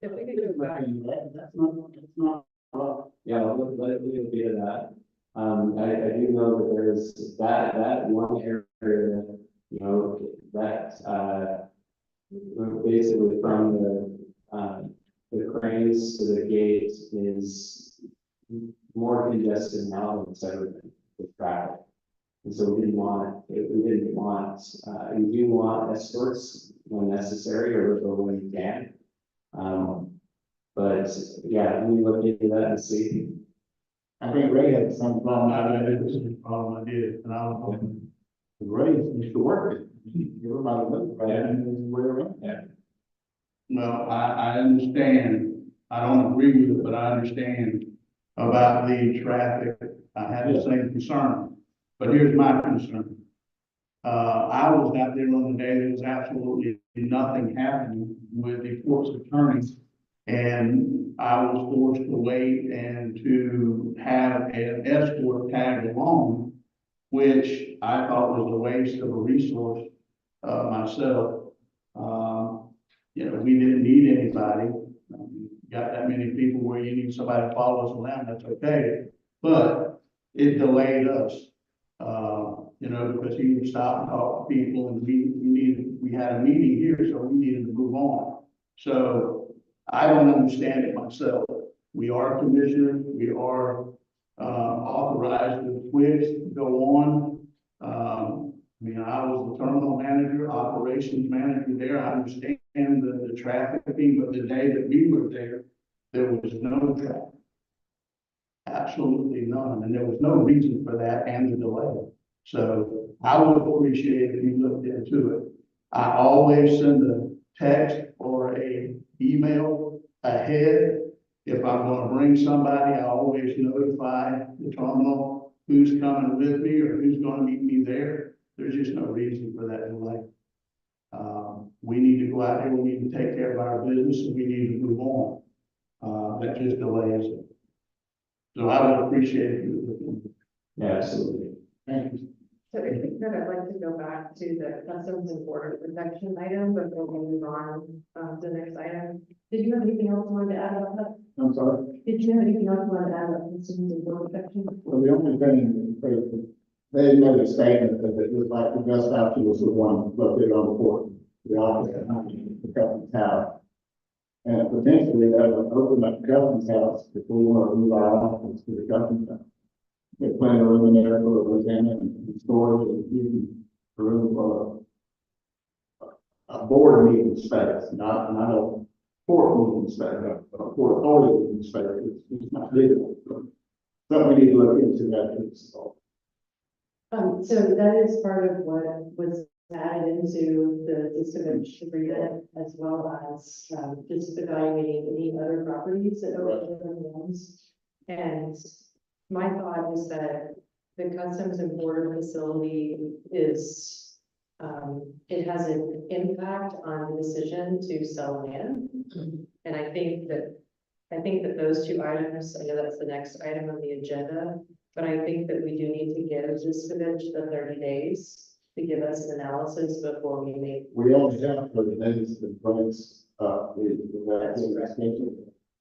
If we could go back.
That's not,
Yeah, let's leave it to that. I do know that there's that one area, you know, that, basically from the cranes to the gate is more congested now than it's ever been with traffic. And so we didn't want, you do want escorts when necessary or when you can. But yeah, we look into that and see.
I think Ray had some problem, I did, this is the problem I did, and I was hoping, Ray used to work it. Everybody knows, right, and where around.
Yeah.
Well, I understand, I don't agree with it, but I understand about the traffic, I have the same concern, but here's my concern. I was out there on the day there was absolutely nothing happening with the court's attorneys. And I was forced to wait and to have an escort tag along, which I thought was a waste of a resource, myself. You know, we didn't need anybody. Got that many people where you need somebody to follow us around, that's okay. But it delayed us, you know, because he would stop and talk to people and we had a meeting here, so we needed to move on. So I don't understand it myself. We are commissioners, we are authorized with Twix to go on. I mean, I was the terminal manager, operations manager there. I understand the trafficking, but the day that we were there, there was no traffic. Absolutely none, and there was no reason for that and the delay. So I would appreciate if you looked into it. I always send a text or a email ahead. If I'm gonna bring somebody, I always notify the terminal who's coming with me or who's gonna meet me there. There's just no reason for that delay. We need to go out there, we need to take care of our business, and we need to move on. That just delays it. So I would appreciate you.
Yeah, absolutely.
Thank you.
So if we could, I'd like to go back to the customs and border protection item before we move on to the next item. Did you have anything else you wanted to add about that?
I'm sorry.
Did you have anything else you wanted to add about customs and border protection?
Well, the only thing, they made a statement that it was like the best option was the one located on the port, the office behind the Customs House. And potentially that would open up Customs House if we want to move our office to the Customs House. They plan a room in there for a lieutenant and storage and using a room for a board meeting space, not a port meeting space, a port authority meeting space. It's not legal. But we need to look into that.
So that is part of what was added into the disability agreement, as well as just evaluating any other properties that are within the ones. And my thought is that the Customs and Border facility is, it has an impact on the decision to sell land. And I think that those two items, I know that's the next item on the agenda, but I think that we do need to give Discovich the 30 days to give us an analysis before we make.
We only have 30 days to place,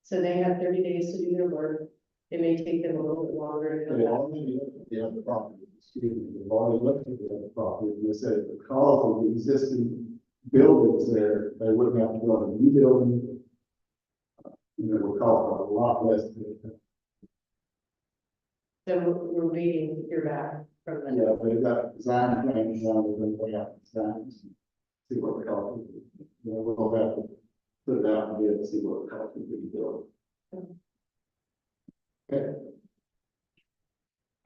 So they have 30 days to do their work. It may take them a little bit longer to come
They
back.
already looked at the other property, excuse me, they've already looked at the other property, and they said because of the existing buildings there, they wouldn't have to build a new building. And it would cost a lot less.
So we're waiting to hear back from them.
Yeah, they've got design plans, now we're going to lay out designs, see what the cost is. You know, we'll have to put it out and bid and see what the cost would be to build. Okay.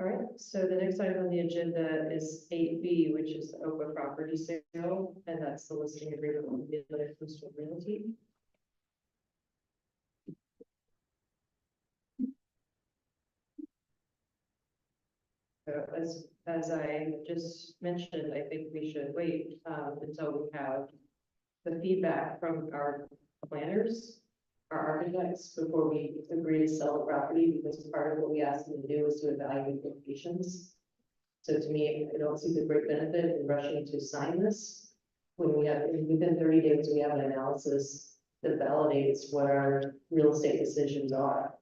All right, so the next item on the agenda is 8B, which is the Oakwood property sale, and that's the listing agreement with the Atlantic Coastal Realty. So as I just mentioned, I think we should wait until we have the feedback from our planners, our architects, before we agree to sell the property, because part of what we asked them to do is to evaluate locations. So to me, I don't see the great benefit in rushing to sign this when we have, within 30 days, we have an analysis that validates what our real estate decisions are.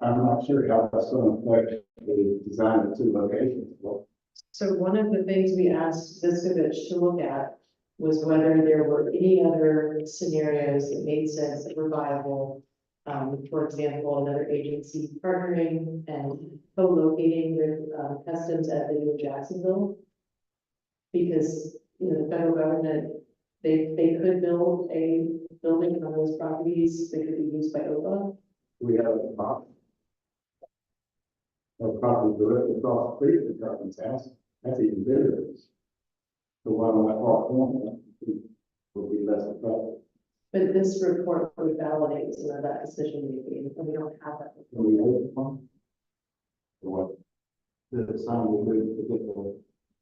I'm not sure how that's going to affect the design of two locations. Well,
So one of the things we asked Discovich to look at was whether there were any other scenarios that made sense that were viable. For example, another agency partnering and co-locating with, Customs at the U of Jacksonville. Because, you know, the federal government, they could build a building on those properties that could be used by OPA.
We have a problem. A property directly across the street from the Customs house, that's even bigger. The one on that far corner will be less effective.
But this report would validate some of that decision making, and we don't have that.
Can we hold it from? Or what? The sign will be to get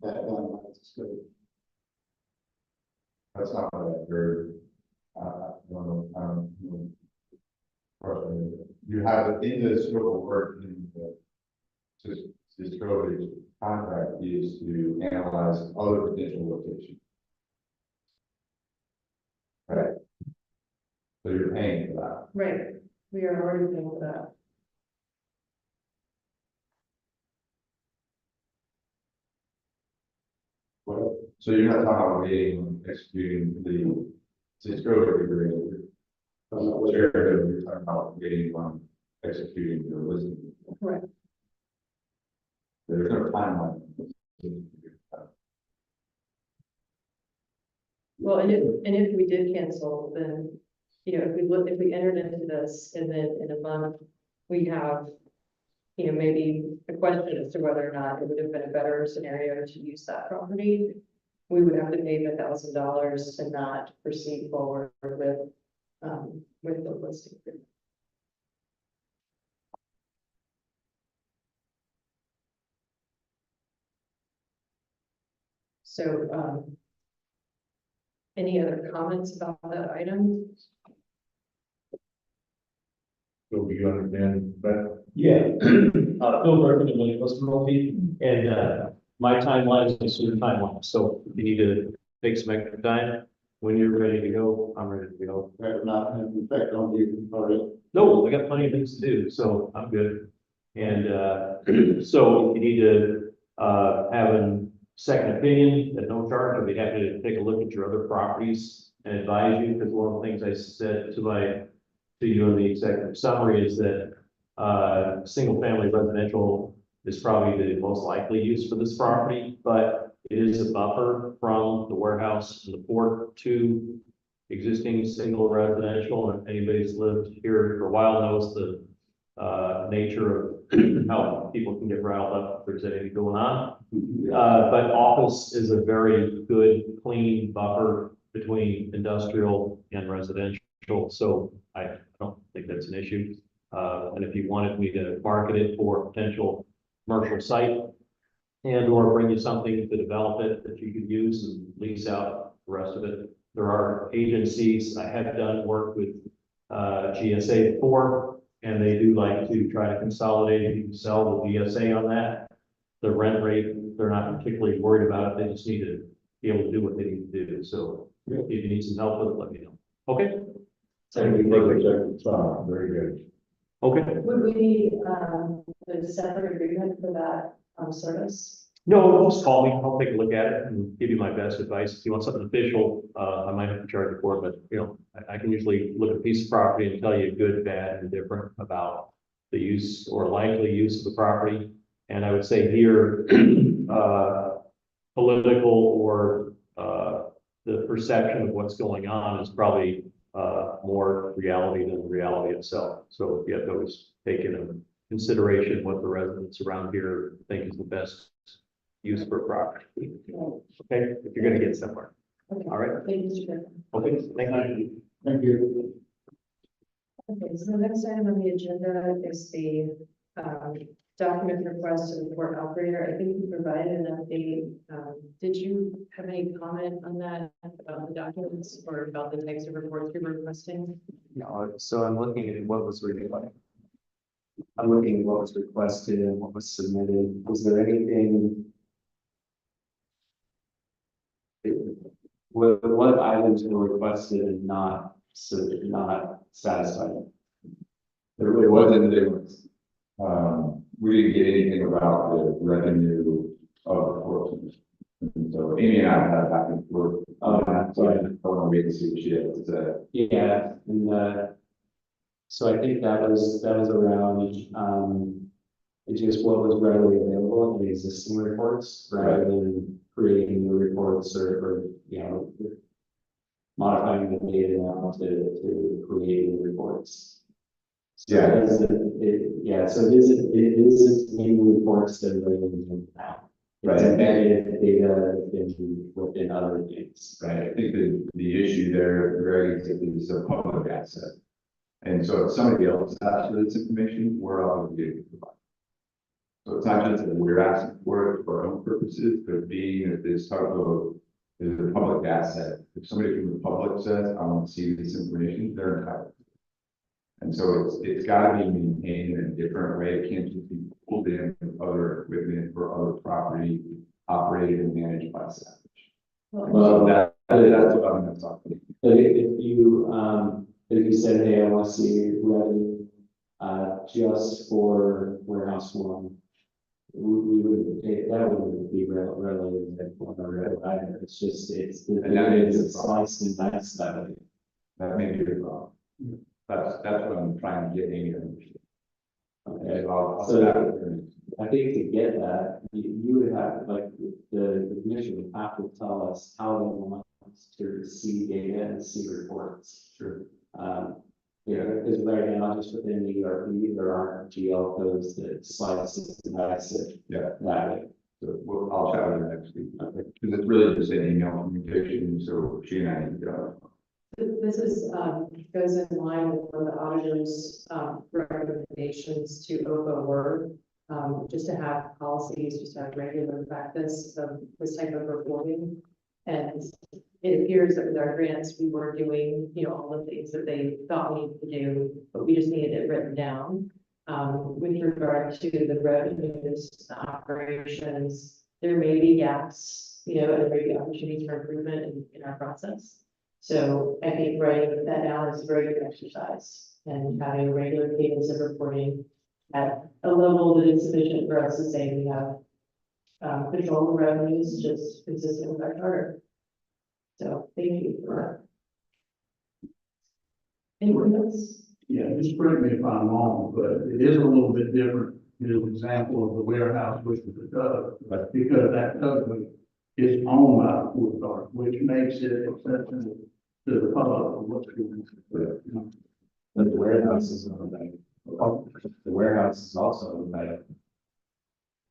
that done, that's good.
That's not what I heard. You have in the scope of work in the Strode's contract is to analyze other potential locations. Right. So you're paying for that.
Right, we are already paying for that.
So you're not talking about waiting on executing the Strode agreement. You're talking about waiting on executing the listing.
Correct.
There's no timeline.
Well, and if we did cancel, then, you know, if we entered into this and then in a month, we have, you know, maybe a question as to whether or not it would have been a better scenario to use that property, we would have to pay the $1,000 and not proceed forward with the listing. So, any other comments about that item?
So do you understand that?
Yeah, Phil Bergen and William Multi, and my timeline is your timeline, so if you need to take some extra time, when you're ready to go, I'm ready to go.
That would not have an effect on you, already.
No, I got plenty of things to do, so I'm good. And so if you need to have a second opinion at no charge, I'd be happy to take a look at your other properties and advise you, because one of the things I said to you in the executive summary is that single family residential is probably the most likely use for this property, but it is a buffer from the warehouse and the port to existing single residential. And if anybody's lived here for a while knows the nature of how people can get riled up if there's anything going on. But office is a very good, clean buffer between industrial and residential. So I don't think that's an issue. And if you wanted me to market it for potential commercial site and or bring you something to develop it that you could use and lease out the rest of it. There are agencies, I have done work with GSA before, and they do like to try to consolidate and you can sell the GSA on that. The rent rate, they're not particularly worried about it. They just need to be able to do what they need to do. So if you need some help with it, let me know. Okay.
Thank you for the second. Very good.
Okay.
Would we need a separate agreement for that service?
No, just call me. I'll take a look at it and give you my best advice. If you want something official, I might have to charge you for it, but you know, I can usually look at a piece of property and tell you good, bad, and different about the use or likely use of the property. And I would say here, political or the perception of what's going on is probably more reality than the reality itself. So you have to always take into consideration what the residents around here think is the best use for property. Okay, if you're gonna get somewhere.
Okay.
All right.
Thank you, Mr. Chairman.
Okay, thank you.
Thank you.
Okay, so the next item on the agenda is the document request to the port operator. I think you provided an update. Did you have any comment on that, about the documents or about the types of reports you were requesting?
No, so I'm looking at what was requested. I'm looking at what was requested and what was submitted. Was there anything? What items were requested and not satisfied?
There really wasn't, we didn't get anything about the revenue of the course. And so Amy and I had back and forth
Oh,
So I don't want to wait to see what she has to say.
yeah, and, so I think that was around, it's just what was readily available in the existing reports, rather than creating new reports or, you know, modifying the data now to create new reports. So
Yeah.
yeah, so it is new reports that are available now. It's
Right.
embedded data within other things.
Right, I think the issue there, Greg, is a public asset. And so if somebody else asks for this information, we're obligated to provide. So it's not just that we're asking for it for our own purposes, but being that this type of is a public asset. If somebody from the public says, I want to see this information, they're entitled. And so it's got to be maintained in a different way. It can't just be pulled in with other equipment or other property operated and managed by Savage. So that's what I'm talking about.
But if you said, hey, I want to see revenue, just for warehouse one, we would, that wouldn't be relevant either. It's just, it's sliced and diced that way.
That may be the problem. That's what I'm trying to get Amy to understand.
Okay,
I'll
so
start with her.
I think to get that, you would have, like, the commission would have to tell us how they want us to see data and see reports.
Sure.
Yeah, because right now, just within the ERP, there aren't GL codes that slice it and dice it.
Yeah.
That way.
So I'll chat with her next week. Because it's really just an email communication, so she and I need to go.
This is, goes in line with one of the auditors, recommendations to OPA were, just to have policies, just to have regular practice of this type of reporting. And it appears that with our grants, we were doing, you know, all the things that they thought we needed to do, but we just needed it written down. With regard to the revenues, the operations, there may be gaps, you know, and maybe opportunities for improvement in our process. So I think writing that down is a very good exercise, and having a regular cadence of reporting at a level that is sufficient for us to say we have control of revenues just consistent with our charter. So thank you for that. Anyone else?
Yeah, just correct me if I'm wrong, but it is a little bit different, an example of the warehouse, which is the Doug, but because that Doug is owned by Woodard, which makes it accessible to the public of what's going on.
But the warehouse is owned by, the warehouse is also owned by.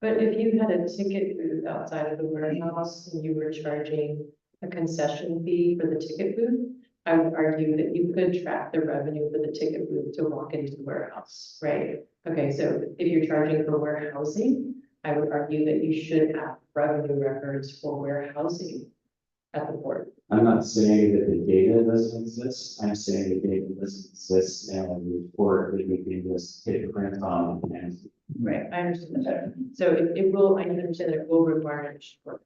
But if you had a ticket booth outside of the warehouse and you were charging a concession fee for the ticket booth, I would argue that you could track the revenue for the ticket booth to walk into the warehouse, right? Okay, so if you're charging for warehousing, I would argue that you should have revenue records for warehousing at the port.
I'm not saying that the data doesn't exist, I'm saying the data doesn't exist and the report that we can just hit the print on and.
Right, I understand that. So it will, I understand that it will require an report.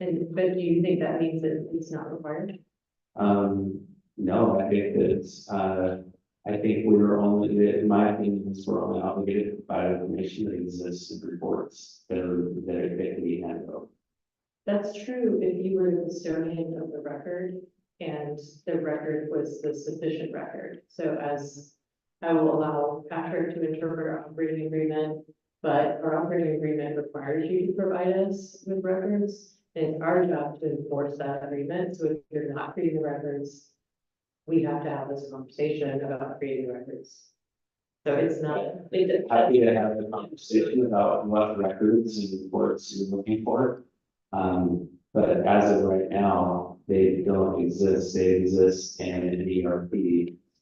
And, but do you think that means that it's not required?
No, I think that, I think we were only, in my opinion, is we're only obligated to provide information that exists in reports that can be handled.
That's true if you were the custodian of the record and the record was the sufficient record. So as I will allow Patrick to interpret our operating agreement, but our operating agreement requires you to provide us with records. And it's our job to enforce that agreement. So if you're not creating the records, we have to have this conversation about creating records. So it's not.
Happy to have a conversation about what records and reports you're looking for. But as of right now, they don't exist. They exist in an ERP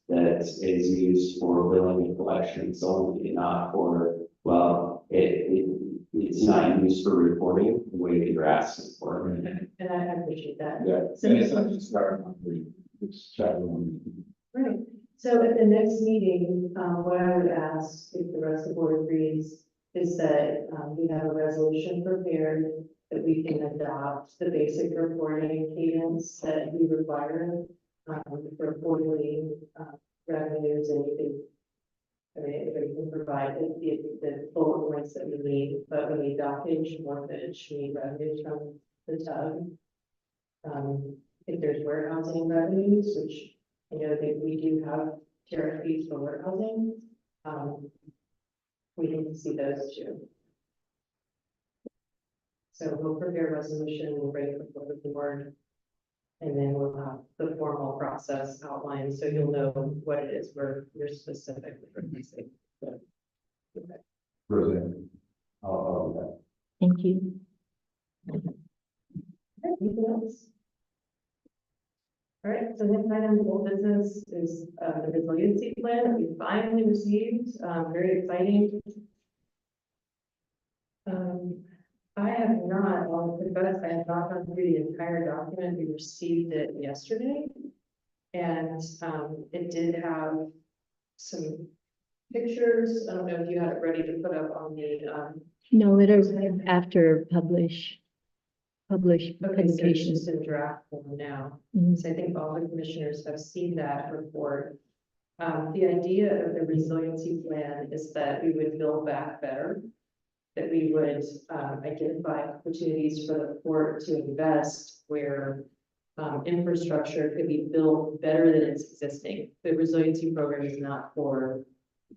that is used for billing and collections only, not for, well, it's not used for reporting the way that you're asking for.
And I appreciate that.
Yeah.
So
And it's not just starting on it's chapter one.
right. So at the next meeting, what I would ask, if the rest of the board agrees, is that we have a resolution prepared that we can adopt the basic reporting cadence that we require for quarterly revenues, and you can I mean, anybody can provide the bullet points that we need, but we need documentation, more footage, we need revenues from the tug. If there's warehousing revenues, which I know that we do have tariff fees for warehousing, we need to see those too. So we'll prepare a resolution, we'll bring it before the board. And then we'll have the formal process outlined, so you'll know what it is we're specifically requesting.
President. I'll
Thank you.
Anything else? All right, so next item of old business is the resiliency plan that we finally received, very exciting. I have not, I'll confess, I have not gone through the entire document. We received it yesterday. And it did have some pictures. I don't know if you had it ready to put up on the,
No, it is after publish
okay, so it's
publication.
just in draft form now.
Mhm.
So I think all the commissioners have seen that report. The idea of the resiliency plan is that we would build back better, that we would identify opportunities for the port to invest where infrastructure could be built better than it's existing. The resiliency program is not for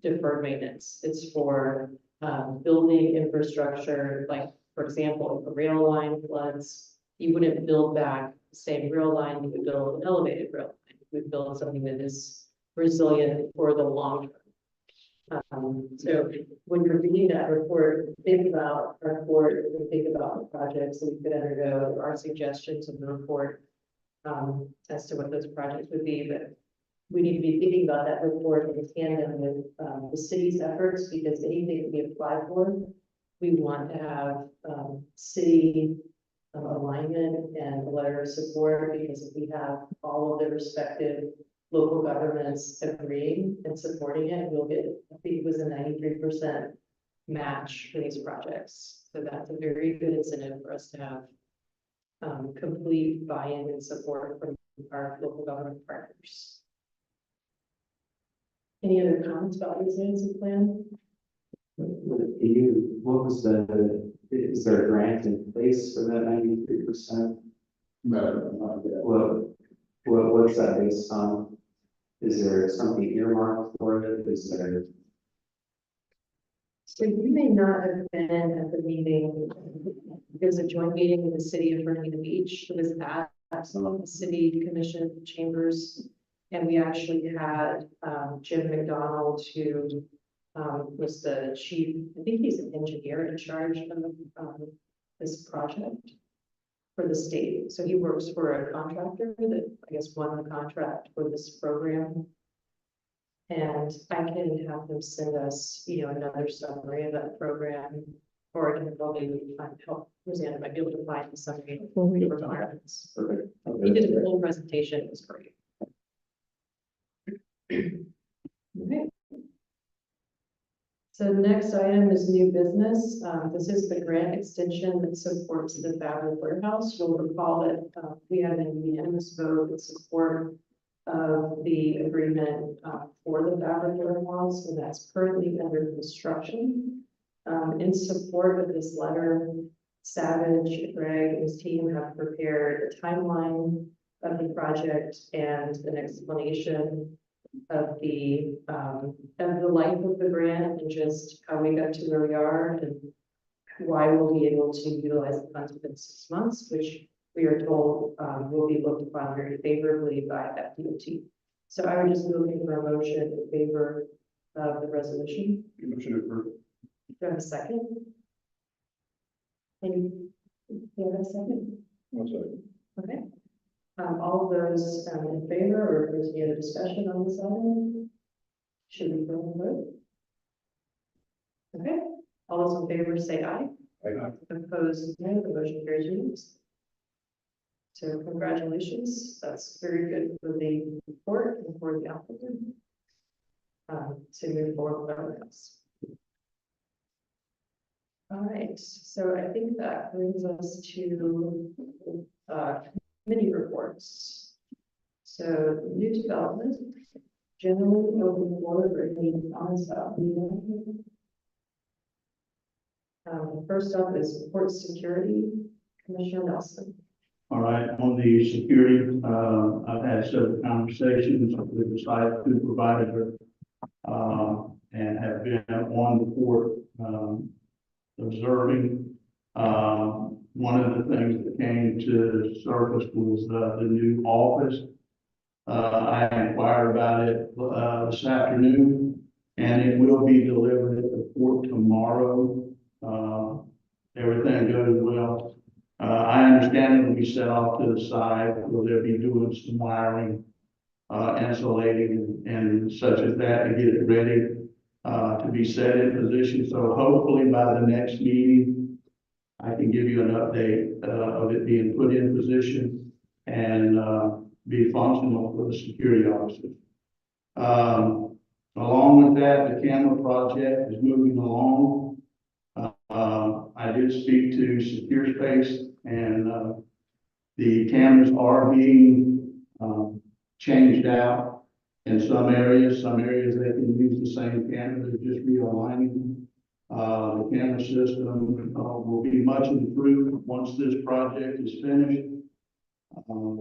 deferred maintenance. It's for building infrastructure, like, for example, if a rail line floods, you wouldn't build back the same rail line, you would build an elevated rail line. You would build something that is resilient for the long term. So when you're reading that report, think about our report, think about the projects that we could undergo. There are suggestions in the report as to what those projects would be, but we need to be thinking about that report in tandem with the city's efforts, because anything that we apply for, we want to have city alignment and a letter of support, because if we have all of the respective local governments agreeing and supporting it, we'll get, I think it was a 93% match for these projects. So that's a very good incentive for us to have complete buy-in and support from our local government partners. Any other comments about the resiliency plan?
Is there a grant in place for that 93%?
No.
What's that based on? Is there something earmarked for it? Is there?
So you may not have been at the meeting. There's a joint meeting with the city of Virginia Beach. It was at some of the city commission chambers. And we actually had Jim McDonald, who was the chief, I think he's an engineer in charge of this project for the state. So he works for a contractor that I guess won the contract for this program. And I can have them send us, another summary of that program, or I can probably find help. Rosanna might be able to find the summary
Forward it.
requirements.
Perfect.
He did a full presentation. It was great. Okay. So the next item is new business. This is the grant extension that supports the Fabric Warehouse. You'll recall that we had a unanimous vote in support of the agreement for the Fabric Warehouse, and that's currently under construction. In support of this letter, Savage, Greg, and his team have prepared a timeline of the project and an explanation of the life of the grant and just how we got to where we are and why we'll be able to utilize the funds within 6 months, which we are told will be looked upon very favorably by FDOT. So I would just be looking for a motion in favor of the resolution.
Motion approved.
Do I have a second? Any, do you have a second?
One second.
Okay. All of those in favor, or if there's any other discussion on this item? Should we go and vote? Okay, all those in favor say aye.
Aye.
Opposed, no. The motion carries unanimously. So congratulations, that's very good for the report and for the applicant. To move forward with everything else. All right, so I think that brings us to committee reports. So new development, generally open the floor for any comments about the first up is port security, Commissioner Nelson.
All right, on the security, I've had several conversations with the site supervisor, and have been on the port, observing. One of the things that came to the surface was, the new office. I inquired about it, this afternoon, and it will be delivered at the port tomorrow. Everything goes well. I understand it will be set off to the side, where they'll be doing some wiring, insulating and such as that to get it ready, to be set in position. So hopefully by the next meeting, I can give you an update, of it being put in position and, be functional for the security officers. Along with that, the camera project is moving along. I did speak to Secure Space, and the cameras are being changed out in some areas. Some areas they can use the same cameras, they're just realigning. The camera system will be much improved once this project is finished.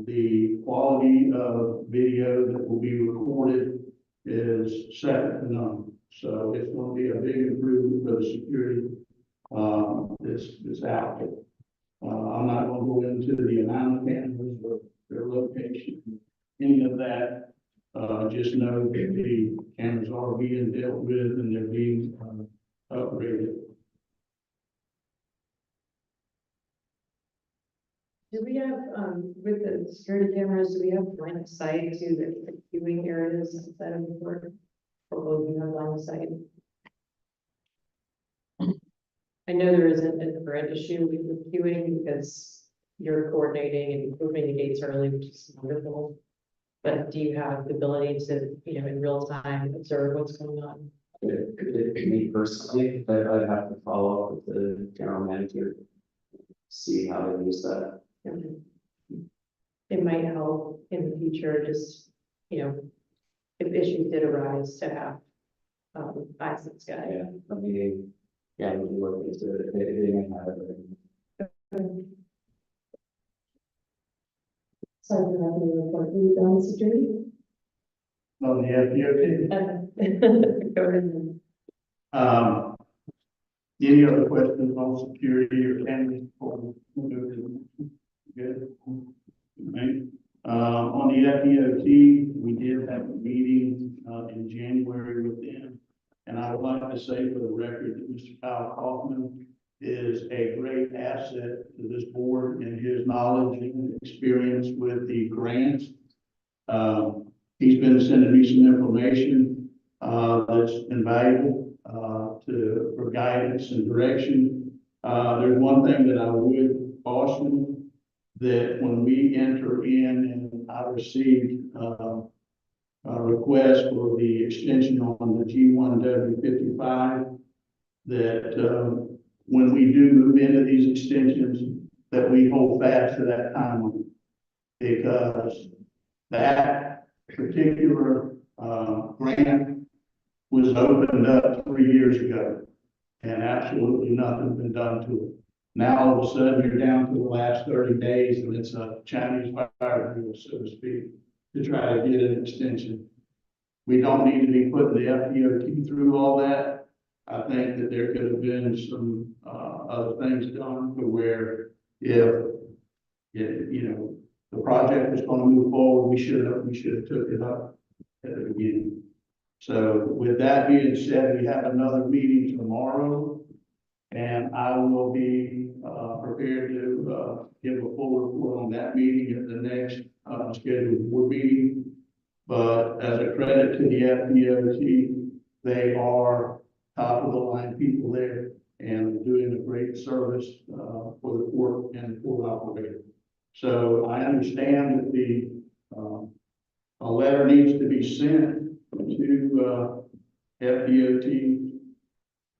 The quality of video that will be recorded is second to none. So it's going to be a big improvement for the security this outfit. I'm not going to go into the amount of cameras or their location, any of that. Just know that the cameras are being dealt with and they're being upgraded.
Do we have, with the security cameras, do we have line of sight to the queuing areas inside of the port? Or will we have line of sight? I know there isn't a current issue with the queuing because you're coordinating and moving the gates early, which is wonderful. But do you have the ability to, in real time observe what's going on?
Me personally, but I'd have to follow up with the general manager, see how they use that.
It might help in the future, just, if issues did arise to have, access guy.
Yeah, I mean, yeah, we can look into it. They may have it.
Sorry for having to report. Are you done, security?
On the FDOT.
Go ahead.
Any other questions on security or cameras before we move to? Good. Right. On the FDOT, we did have a meeting, in January with them. And I would like to say for the record that Mr. Kyle Kaufman is a great asset to this board and his knowledge and experience with the grants. He's been sending me some information, that's invaluable, for guidance and direction. There's one thing that I would caution, that when we enter in, and I received a request for the extension on the G1W55, that when we do move into these extensions, that we hold fast to that timeline, because that particular grant was opened up 3 years ago, and absolutely nothing's been done to it. Now, all of a sudden, you're down to the last 30 days, and it's a Chinese fire drill, so to speak, to try to get an extension. We don't need to be putting the FDOT through all that. I think that there could have been some other things done to where if the project was going to move forward, we should have took it up at the beginning. So with that being said, we have another meeting tomorrow, and I will be prepared to give a full report on that meeting at the next scheduled board meeting. But as a credit to the FDOT, they are top of the line people there and doing a great service for the port and the port operator. So I understand that a letter needs to be sent to FDOT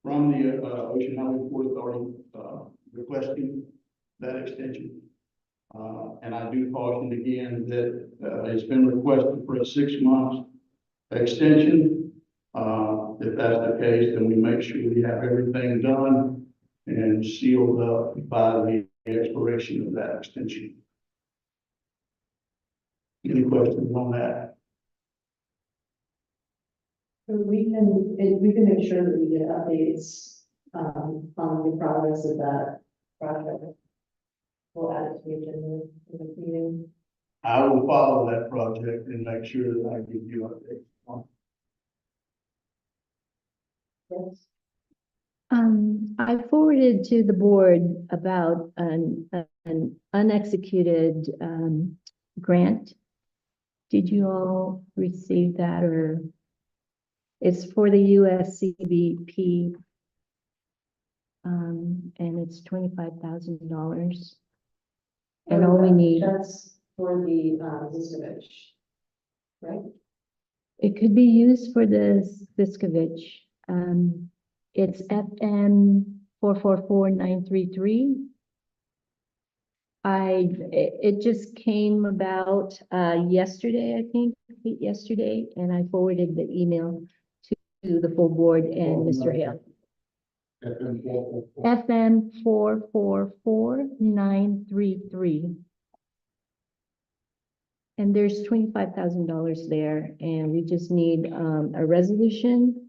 from the Ocean Highway Port Authority requesting that extension. And I do caution again that it's been requested for 6 months. extension. If that's the case, then we make sure we have everything done and sealed up by the expiration of that extension. Any questions on that?
So we can make sure that we get updates, on the progress of that project. We'll add it to the agenda for the meeting.
I will follow that project and make sure that I give you updates on.
Yes.
I forwarded to the board about an unexecuted, grant. Did you all receive that, or? It's for the USCBP. And it's $25,000. And all we need,
That's for the, Ziskovich, right?
it could be used for the Viscovich. It's FM 444933. It just came about, yesterday, I think, yesterday, and I forwarded the email to the full board and Mr. Hale. FM 444933. And there's $25,000 there, and we just need, a resolution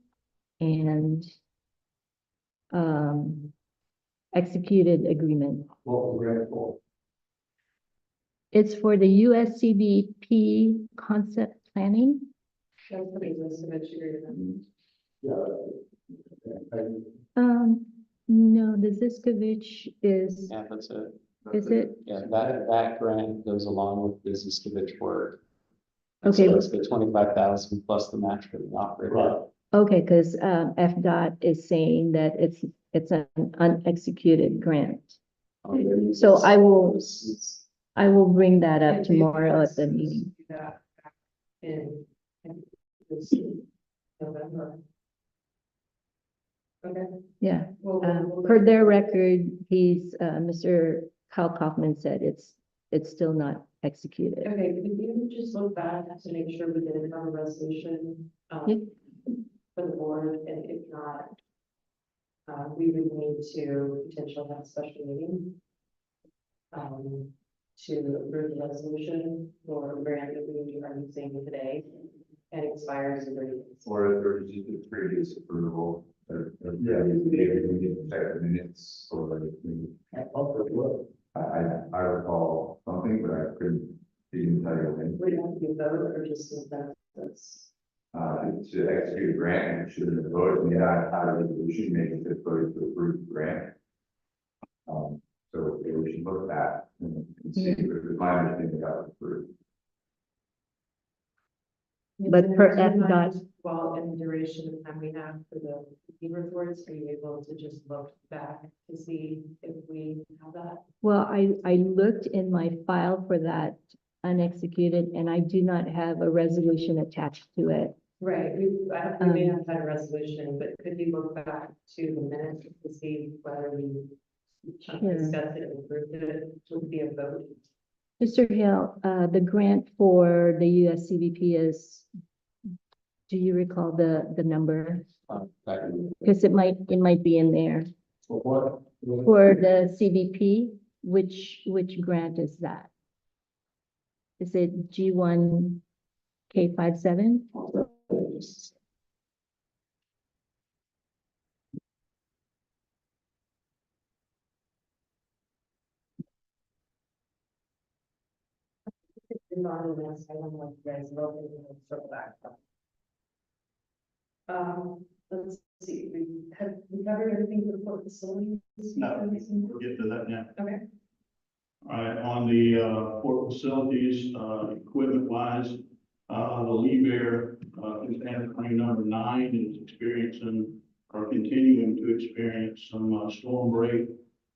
and, executed agreement.
What was that for?
It's for the USCBP concept planning.
That's the Ziskovich agreement.
No, the Ziskovich is,
Yeah, that's it.
is it?
Yeah, that grant goes along with the Ziskovich work.
Okay.
So it's the 25,000 plus the match for the operator.
Okay, because, FDOT is saying that it's an unexecuted grant. So I will bring that up tomorrow at the meeting.
In November. Okay.
Yeah,
Well,
per their record, Mr. Kyle Kaufman said it's still not executed.
Okay, could you just look back to make sure we did a resolution,
Yeah.
for the board, and if not, we would need to potentially have a special meeting, to approve the resolution for grant that we are using today and expires in 30 days.
Or just the previous approval. Yeah, we didn't check the minutes or I recall something, but I didn't tell you when.
Would it have to be a vote or just consensus?
To execute a grant, and should have voted, and yeah, I resolution, maybe to vote to approve the grant. So we should look at that and see if it's my understanding got approved.
But per FDOT,
Well, in the duration of time we have for the fee reports, are you able to just look back to see if we have that?
well, I looked in my file for that unexecuted, and I do not have a resolution attached to it.
Right, we may have had a resolution, but could you look back to the minutes to see whether we discussed it and approved it, would be a vote?
Mr. Hill, the grant for the USCBP is, do you recall the number? Because it might be in there.
For what?
For the CBP, which grant is that? Is it G1K57?
Not in this, I don't know if you guys look and we'll circle back. Let's see, we covered everything for the port facilities?
No, we'll get to that now.
Okay.
All right, on the, port facilities, equipment wise, the Lee Bear, container crane number 9 is experiencing or continuing to experience some, storm break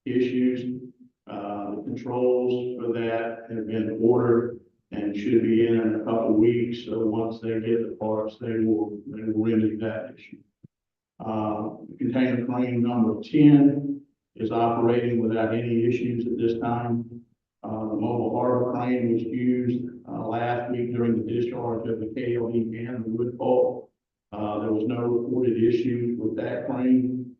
issues. The controls for that have been ordered and should be in a couple of weeks. So once they get the parts, they will remedy that issue. Container crane number 10 is operating without any issues at this time. mobile harbor crane was used, last week during the discharge of the KLE and the wood pulp. There was no reported issues with that crane.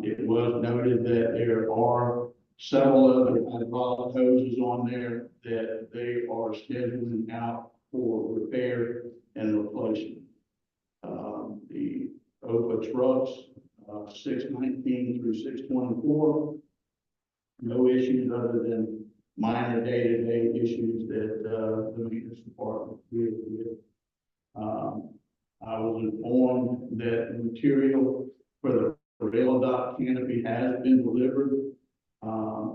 It was noted that there are several other hydraulic hoses on there that they are scheduling out for repair and replacement. The OPA trucks, 619 through 624, no issues other than minor day-to-day issues that, the maintenance department deals with. I was informed that the material for the rail dock canopy has been delivered.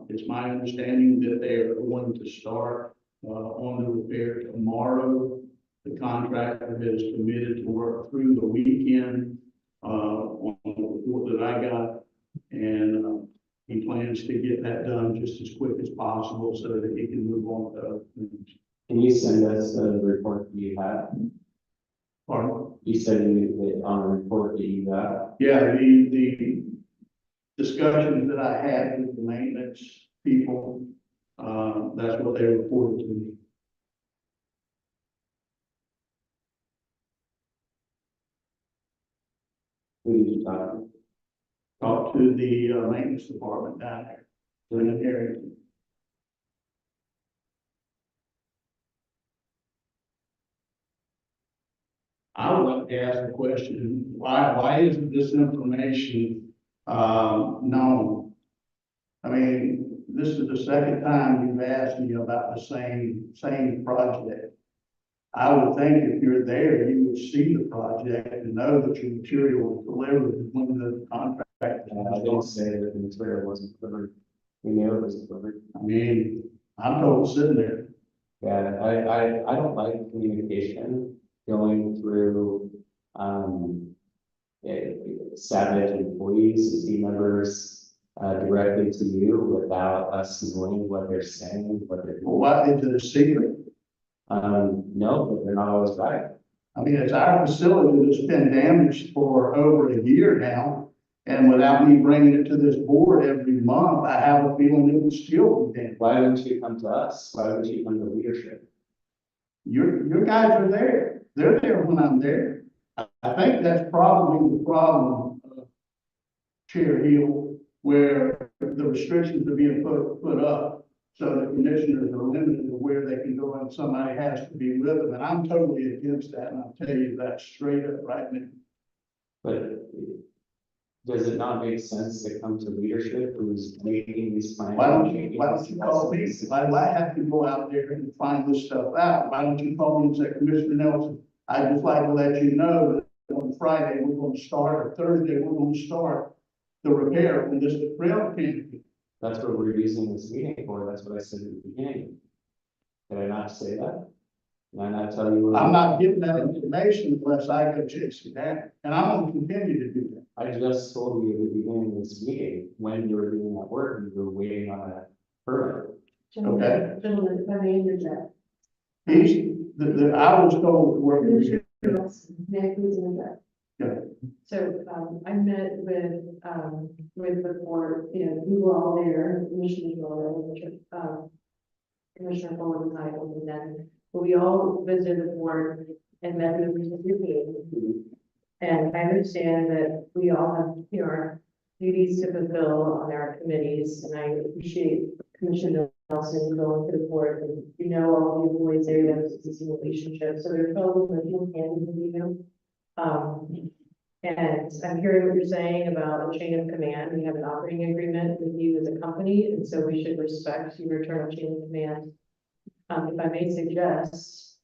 It's my understanding that they are going to start, on the repair tomorrow. The contractor has committed to work through the weekend, on the report that I got. And, he plans to get that done just as quick as possible so that he can move on to other things.
Can you send us the report that you have?
Pardon?
You said you, on a report that you got.
Yeah, the discussions that I had with the maintenance people, that's what they reported to me.
Who did you talk to?
Talked to the, maintenance department down there, in the area. I would like to ask a question, why isn't this information, known? I mean, this is the second time you've asked me about the same project. I would think if you're there, you would see the project and know that your material was delivered when the contract.
I didn't say that the material wasn't delivered. We knew it was delivered.
I mean, I'm told sitting there.
Yeah, I don't like communication going through, Savage employees, team members, directly to you without us knowing what they're saying, what they're
Well,
doing.
what is it a secret?
No, but they're not always right.
I mean, it's our facility that's been damaged for over a year now. And without me bringing it to this board every month, I have a feeling it would still be damaged.
Why wouldn't you come to us? Why would you come to leadership?
Your guys are there. They're there when I'm there. I think that's probably the problem, Chair Hill, where the restrictions are being put up. So the commissioners are limited to where they can go and somebody has to be with them. And I'm totally against that. And I'll tell you that straight up right now.
But does it not make sense to come to leadership who's making these plans?
Why don't you call me? Why do I have to go out there and find this stuff out? Why don't you call me and say, Commissioner Nelson, I'd just like to let you know that on Friday, we're going to start, or Thursday, we're going to start the repair from this rail canopy.
That's what we're using this meeting for. That's what I said at the beginning. Did I not say that? Did I not tell you?
I'm not getting that information unless I go chase it down, and I'm going to continue to do that.
I just told you at the beginning of this meeting, when you were doing that work, and you were waiting on a permit.
Okay.
Gentlemen, if I may interject.
I was told the work was.
May I please interject?
Yeah.
So, I met with the board, you know, we were all there, Commissioner Miller, Commissioner Fuller, and I, and then, but we all visited the board and met with the team. And I understand that we all have, you know, our duties to fulfill on our committees, and I appreciate Commissioner Nelson going to the board, and you know, all the employees there, you have existing relationships, so they're fellow commissioners and with you. And I'm hearing what you're saying about a chain of command. We have an operating agreement with you as a company, and so we should respect your internal chain of command. If I may suggest,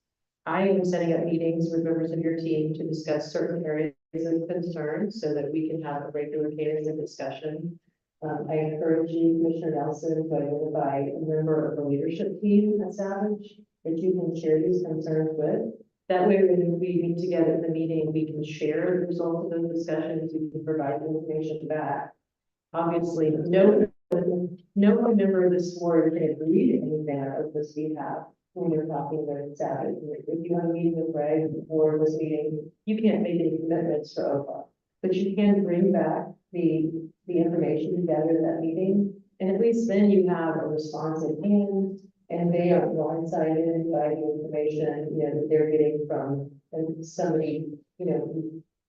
I am setting up meetings with members of your team to discuss certain areas of concern so that we can have a regular cadence of discussion. I encourage you, Commissioner Nelson, to identify a member of the leadership team at Savage that you can share these concerns with. That way, when we meet together at the meeting, we can share the results of those discussions, we can provide the information back. Obviously, no one member of this board can agree to anything of this we have when you're talking with Savage. If you have a meeting with Greg or this meeting, you can't make any commitments to OPA, but you can bring back the information together at that meeting. And at least then you have a response at hand and they are blindsided by the information, you know, that they're getting from somebody, you know,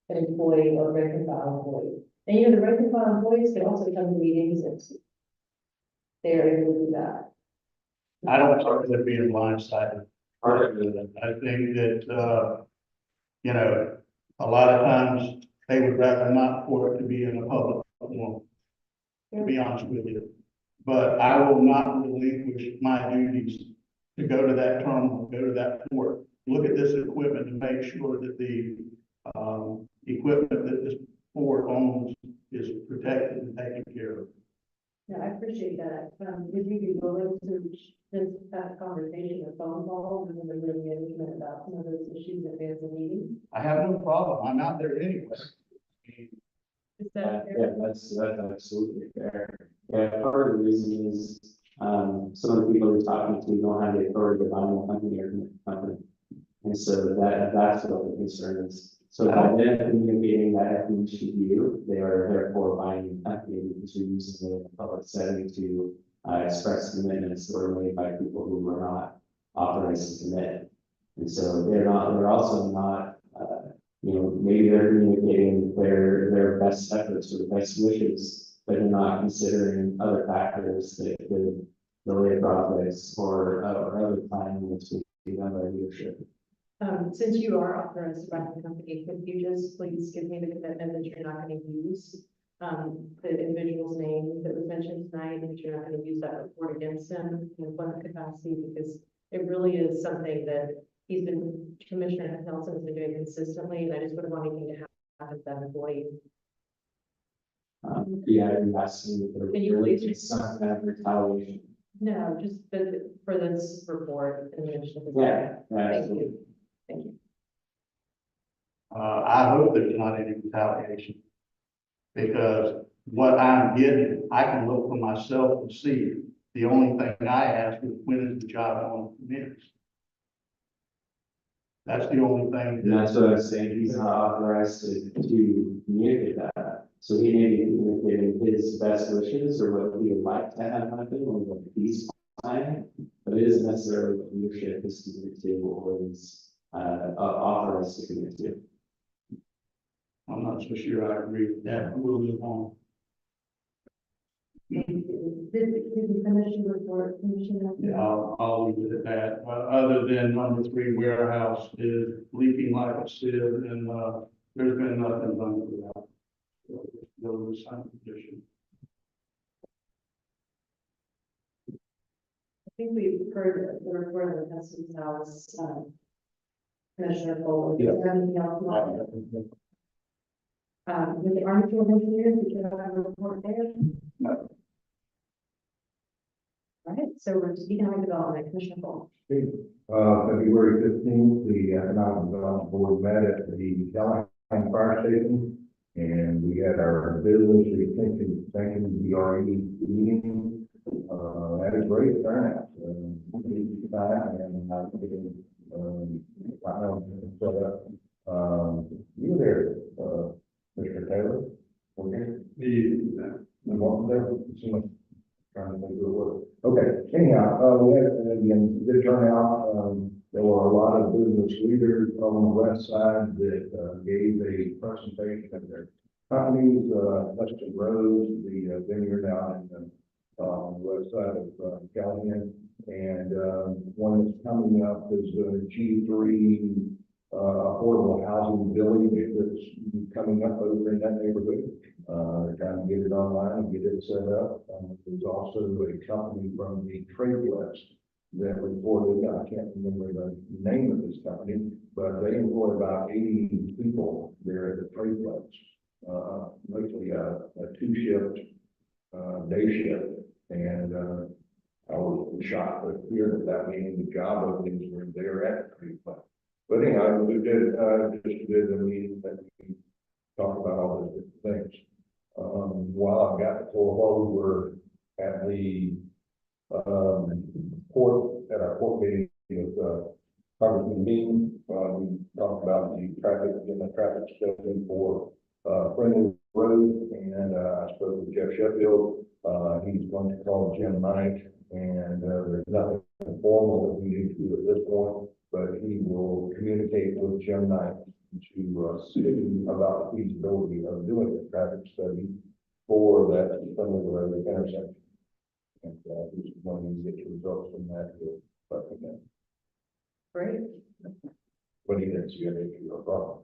an employee or rank and file employee. And, you know, the rank and file employees can also come to meetings and they're able to do that.
I don't think they're being blindsided.
Part of it,
I think that, you know, a lot of times they would rather not for it to be in a public forum, to be honest with you. But I will not relinquish my duties to go to that terminal, go to that port, look at this equipment to make sure that the, equipment that this port owns is protected and taken care of.
Yeah, I appreciate that. Would you be willing to just have a conversation, a phone call, with the management about some of those issues that there's a meeting?
I have no problem. I'm out there anyway.
Is that fair?
yeah, that's absolutely fair. Yeah, part of the reason is, some of the people you're talking to don't have the authority to bind the company or commit the company. And so that's what the concern is. So by them communicating that information to you, they are therefore binding the company because you're using it in a public setting to express commitments that were made by people who were not authorized to commit. And so they're also not, you know, maybe they're communicating their best efforts or best wishes, but they're not considering other factors that could delay projects or other planning that's being done by leadership.
Since you are authorized to run the company, could you just please give me the commitment that you're not going to use the individual's name that was mentioned tonight, and that you're not going to use that report against him in employment capacity, because it really is something that Commissioner Nelson has been doing consistently, and I just wouldn't want anything to happen to that employee.
Yeah, you're asking if there
Can you
really
please-
is some kind of retaliation.
No, just for this report and mention.
Yeah,
Thank
absolutely.
you. Thank you.
I hope there's not any retaliation. Because what I'm getting, I can look for myself and see. The only thing I ask is when is the job on the commence? That's the only thing.
And that's what I'm saying, he's not authorized to communicate that. So he may be communicating his best wishes or what he would like to have happen or what he's planning, but it isn't necessarily what leadership is committed to or is authorized to commit to.
I'm not so sure I agree with that, but we'll move on.
Did you finish your report, Commissioner?
Yeah, I'll leave it at that. Other than number 3 warehouse is leaking like a sieve, and, there's been nothing done for that. There was some condition.
I think we've heard the report of the Hudson's House, Commissioner Foley. Is there anything else you want? With the Army Corps of Engineers, did you have a report there?
No.
All right, so we're to economic development, Commissioner Foley.
February 15th, the Economic Development Board met at the Callahan Fire Station, and we had our business retention BRE meeting. Had a great turnout. You were there, Mr. Taylor. Okay. Welcome there. Trying to think of the word. Okay, anyhow, we had, again, good turnout. There were a lot of business leaders on the west side that gave a presentation of their companies, Western Rose, the vineyard down in on the west side of Callahan. And one that's coming up is the G3 affordable housing village that's coming up over in that neighborhood. They're trying to get it online and get it set up. There's also a company from the Trade West that reported, I can't remember the name of this company, but they employ about 80 people there at the Trade West. Mostly a 2-shift day shift. And I was shocked to hear that many job openings were there at the Trade West. But anyhow, we did just did a meeting that we talked about all those different things. While I got while we were at the port at our port meeting with Congressman Bean, we talked about the traffic and the traffic study for Friendly Road, and I spoke with Jeff Sheffield,
He's going to call Jim Knight, and, there's nothing formal that we need to do at this point, but he will communicate with Jim Knight to, see about the feasibility of doing a traffic study for that Thunder Road intersection. And, when he gets results from that, he'll let me know.
Great.
What he thinks you have issue or problem.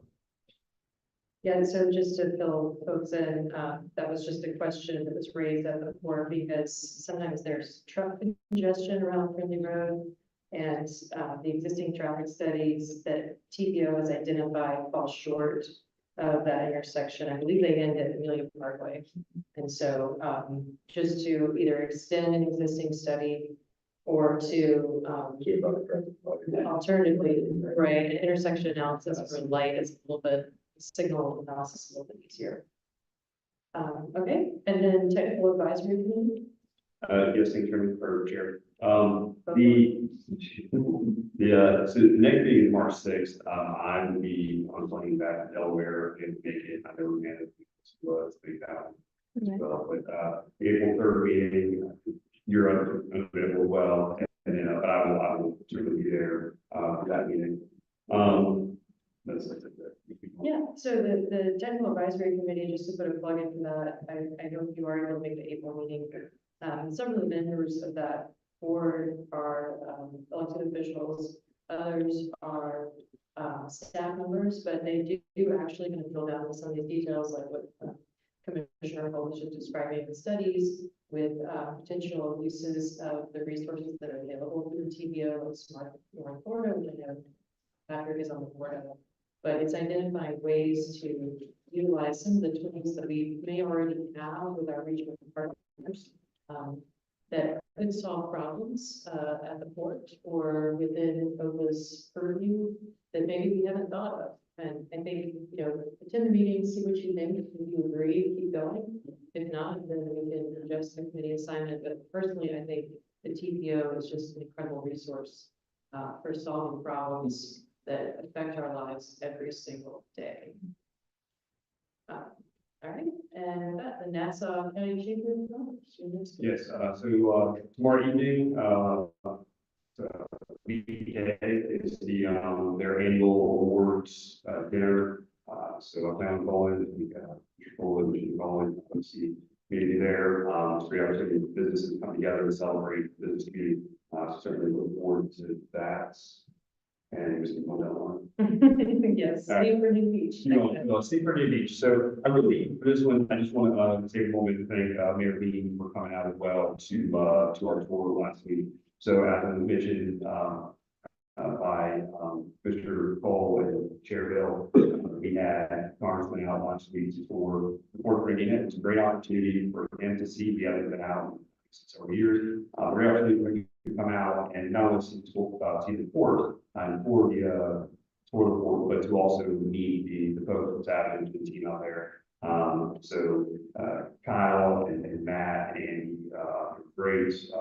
Yeah, and so just to fill folks in, that was just a question that was raised at the floor because sometimes there's truck congestion around Friendly Road. And the existing traffic studies that TPO has identified fall short of that intersection. I believe they end at Amelia Parkway. And so just to either extend an existing study or to alternatively, right, an intersection analysis for light is a little bit, signal analysis a little bit easier. Okay, and then technical advisory committee.
Yes, thank you, or Chair. So the next meeting is March 6th. I will be on plane back to Delaware and make it. I know we managed to speak down as well, but April 3rd meeting, you're unavailable as well, and then but I will certainly be there for that meeting. That's it.
Yeah, so the technical advisory committee, just to put a plug in for that, I know you are able to make the April meeting. Some of the members of that board are elected officials, others are staff members, but they do actually going to drill down to some of these details, like what Commissioner Holt was just describing the studies with potential uses of the resources that are available through TBO and Smart North Florida, which I know Patrick is on the board of. But it's identifying ways to utilize some of the tools that we may already have with our regional partners that could solve problems at the port or within OPA's purview that maybe we haven't thought of. And I think, you know, attend the meeting, see what you think. If you agree, keep going. If not, then we can adjust the committee assignment. But personally, I think the TPO is just an incredible resource for solving problems that affect our lives every single day. All right, and the Nassau County Chamber of Commerce.
Yes, so tomorrow evening, BPA is their annual awards dinner. So I plan on calling, we got calling, see community there. So we actually businesses come together and celebrate business community. Certainly look forward to that. And just on that one.
Yes, Steve Virginia Beach.
Steve Virginia Beach. So I really, for this one, I just want to take a moment to thank Mayor Bean for coming out as well to our tour last week. So as I mentioned by Mr. Cole and Chair Bill, we had Congressman out last week for bringing it. It's a great opportunity for him to see. We haven't been out in several years. We're actually going to come out and not only see the port and for the port, but to also meet the folks that's happening to the team out there. So Kyle and Matt and Grace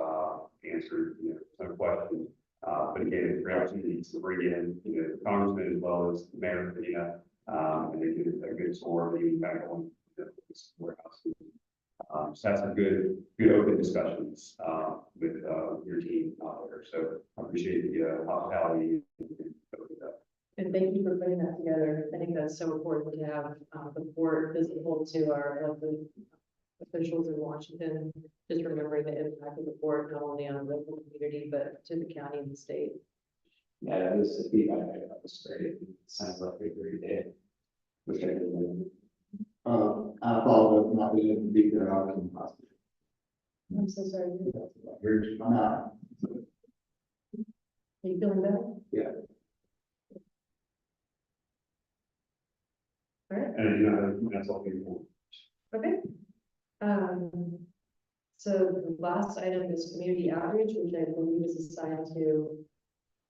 answered some questions. But again, it's a great opportunity to bring in the congressman as well as the mayor of Medina, and they did a good tour of the back on the warehouse. So that's some good open discussions with your team out there. So I appreciate the hospitality.
And thank you for putting that together. I think that's so important to have the board visible to our elected officials in Washington. Just remembering the impact of the board, not only on the local community, but to the county and the state.
Yeah, that was the feedback I got was great. It sounds like a great day. Which I did.
I apologize, not being able to be there. I was in the hospital.
I'm so sorry.
Here's my now.
Are you feeling better?
Yeah.
All right.
And that's all people.
Okay. So the last item is community outreach, which I believe is assigned to,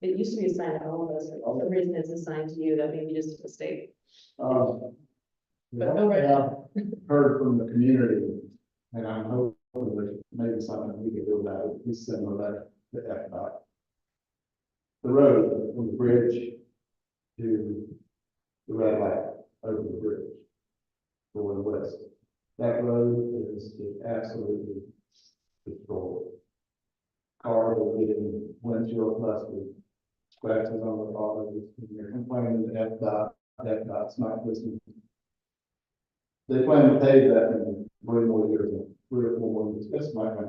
it used to be assigned to all of us, but for some reason it's assigned to you, that may be just a mistake. But go right ahead.
Heard from the community, and I'm hoping there's maybe something we can do about it. We send a letter to FDOT. The road from the bridge to the red light over the bridge going west. That road is absolutely
destroyed. Cars are getting windshield busted, scratches on the car, they're complaining to FDOT's not listening. They plan to pay that in 3 more years, 3 or 4 more years, that's my kind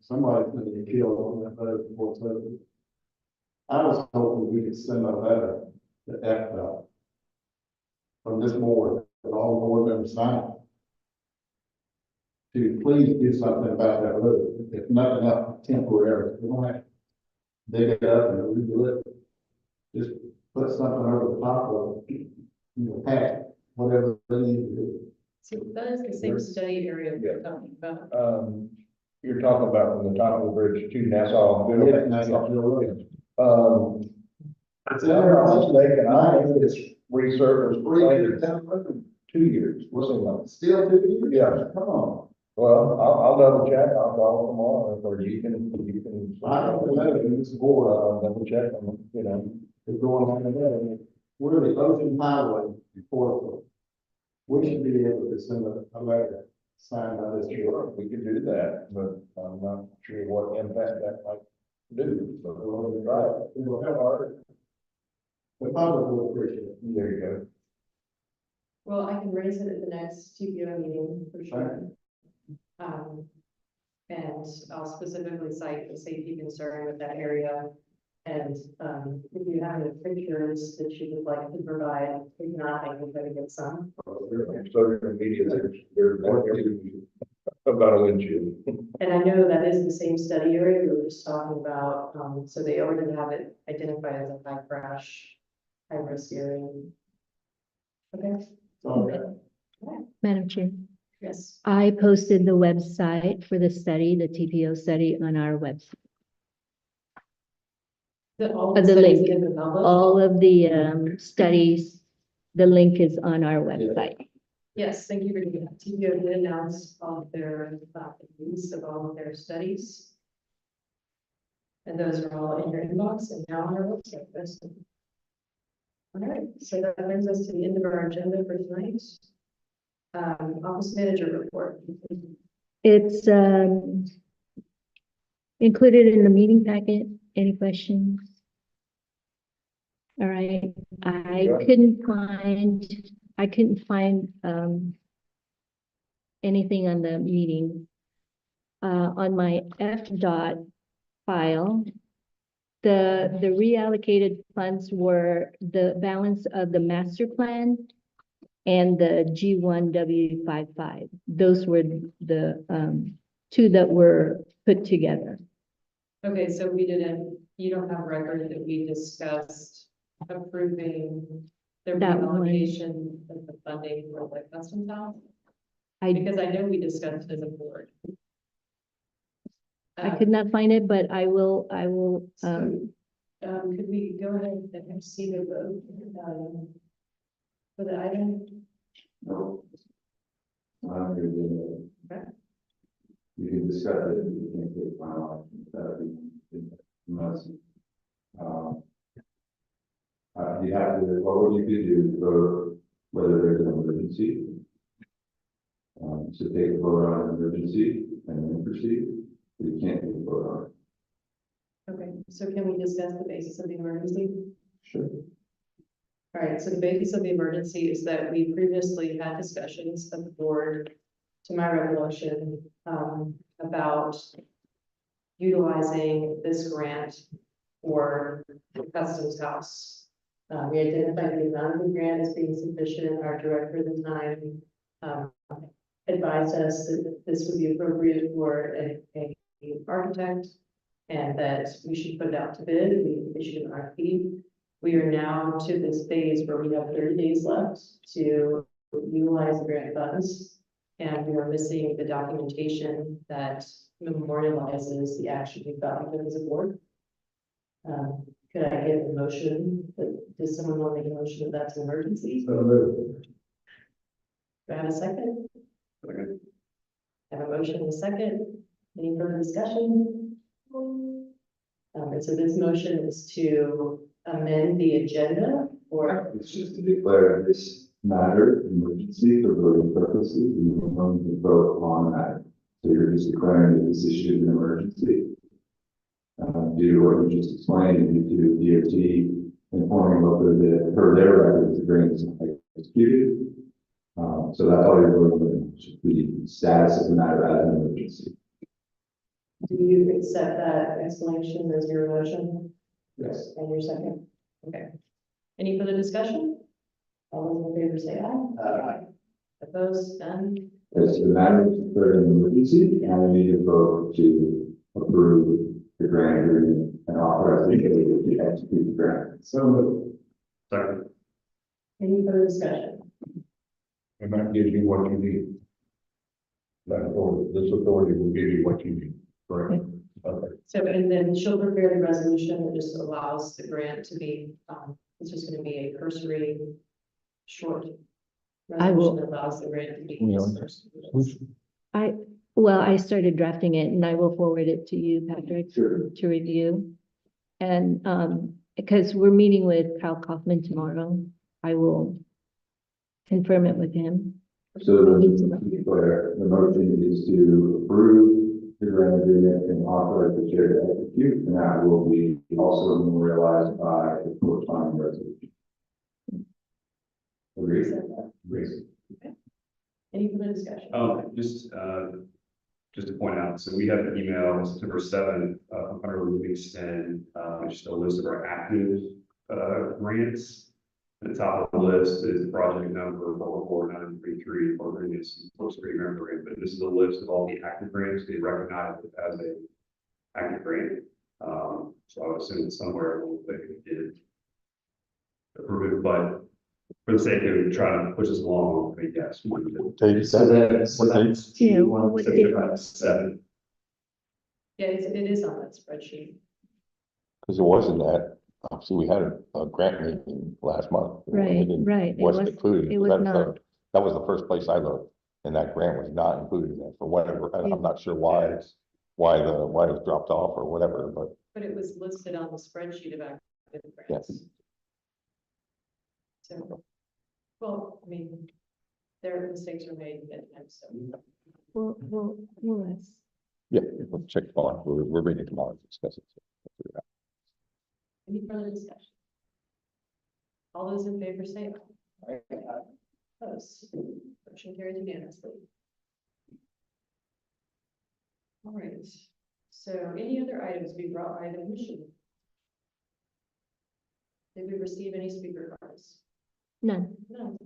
somebody's gonna get killed on that road before it's over. I was hoping we could send a letter to FDOT from this board, and all the board members sign, to please do something about that road, if nothing else temporary, we don't have to dig it up and redo it. Just put something over the top of it, patch, whatever they need to do.
So that is the same study area we're talking about.
You're talking about from the top of the bridge to Nassau.
Yeah, Nassau Road.
If I'm not mistaken, I think it's resurfaced
3 years down the road.
2 years, something like that.
Still 2 years?
Yeah.
Come on.
Well, I'll double check, I'll call tomorrow, or you can.
I don't know, in this board,
Double check, you know.
is going on the way. We're the Ocean Highway before. We should be able to send a letter signed by this board.
Sure, we could do that, but I'm not sure what impact that might do, but we'll try it.
We'll have our. The public will appreciate it.
There you go.
Well, I can raise it at the next TPO meeting for sure. And I'll specifically cite the safety concern with that area. And, if you have any pictures that you would like to provide, if not, I can try to get some.
Social media, there's about a windshield.
And I know that is the same study area we were just talking about, so they already have it identified as a high crash, high risk area. Okay,
Madam Chair,
yes,
I posted the website for the study, the TPO study on our website.
all
The
studies
link.
in the public.
All of the studies, the link is on our website.
Yes, thank you for doing that. TPO did announce all of their, release of all of their studies. And those are all in your inbox and now on our website. All right, so that brings us to the end of our agenda for tonight. Office manager report.
It's included in the meeting packet. Any questions? All right, I couldn't find anything on the meeting. On my FDOT file, the reallocated funds were the balance of the master plan and the G1W55. Those were the 2 that were put together.
Okay, so you don't have record that we discussed approving the
That one.
reallocation of the funding for the custom house? Because I know we discussed it as a board.
I could not find it, but I will,
Could we go ahead and see the vote, for the item?
No. You can discuss it, you can't take final action, unless, you have to, what would you do for whether there's an emergency? So take a vote on an emergency and then proceed, you can't take a vote on it.
Okay, so can we discuss the basis of the emergency?
Sure.
All right, so the basis of the emergency is that we previously had discussions of the board, to my recollection, about utilizing this grant for the customs house. We identified the amount of the grant as being sufficient. Our director at the time advised us that this would be appropriate for an architect and that we should put it out to bid. We issued an RFP. We are now to this phase where we have 30 days left to utilize the grant funds. And we are missing the documentation that memorializes the action we thought we did as a board. Could I get a motion? Does someone want to make a motion that that's an emergency? Do I have a second? I have a motion and a second. Any further discussion? And so this motion is to amend the agenda or
It's just to declare this matter emergency for voting purposes, and we're going to vote on that So you're just declaring that this issue is an emergency. Due to what you just explained, and due to DOT informing local that per their records, the grant is executed. So that's all you're doing, with the status of the matter as an emergency.
Do you accept that explanation as your motion
Yes.
and your second? Okay. Any further discussion? All those in favor say aye. Opposed, none?
As the matter is declared an emergency, and we need to vote to approve the grant agreement and authorize the agency to execute the grant. So
Sorry.
Any further discussion?
And that gives you what you need. That authority, this authority will give you what you need, correct? Okay.
So, and then she'll prepare the resolution that just allows the grant to be, it's just gonna be a cursory, short.
I will-
resolution that allows the grant to be.
Yeah.
dispersed.
Well, I started drafting it and I will forward it to you, Patrick,
Sure.
to review. And, because we're meeting with Kyle Kaufman tomorrow, I will confirm it with him.
So to be clear, the motion is to approve the grant agreement and authorize the chair to execute, and that will be also memorialized by the corresponding resolution. Agreed? Agreed.
Any further discussion?
Just to point out, so we have an email on September 7th, from Hunter Livingston, which is a list of our active, grants. At the top of the list is project number 44933, or previous post-grant grant, but this is a list of all the active grants they recognize it as a active grant. So I would assume it's somewhere they did approve it, but for the sake of trying to push us along, I guess. we would-
So that's.
Yeah, what date?
September 7th.
Yeah, it is on that spreadsheet.
Because it wasn't that, obviously, we had a grant meeting last month. It
Right,
didn't-
right. It
Wasn't
was-
included.
it was
That-
not.
That was the first place I looked, and that grant was not included in it for whatever, and I'm not sure why it was dropped off or whatever, but
But it was listed on the spreadsheet of active
Yes.
grants. So, well, I mean, their mistakes are made at times, so.
Let's.
yeah, we'll check on, we're reading tomorrow to discuss it. So.
Any further discussion? All those in favor say aye. Opposed, motion carries unanimously. All right, so any other items be brought by the commission? Did we receive any speaker cards?
None.
No.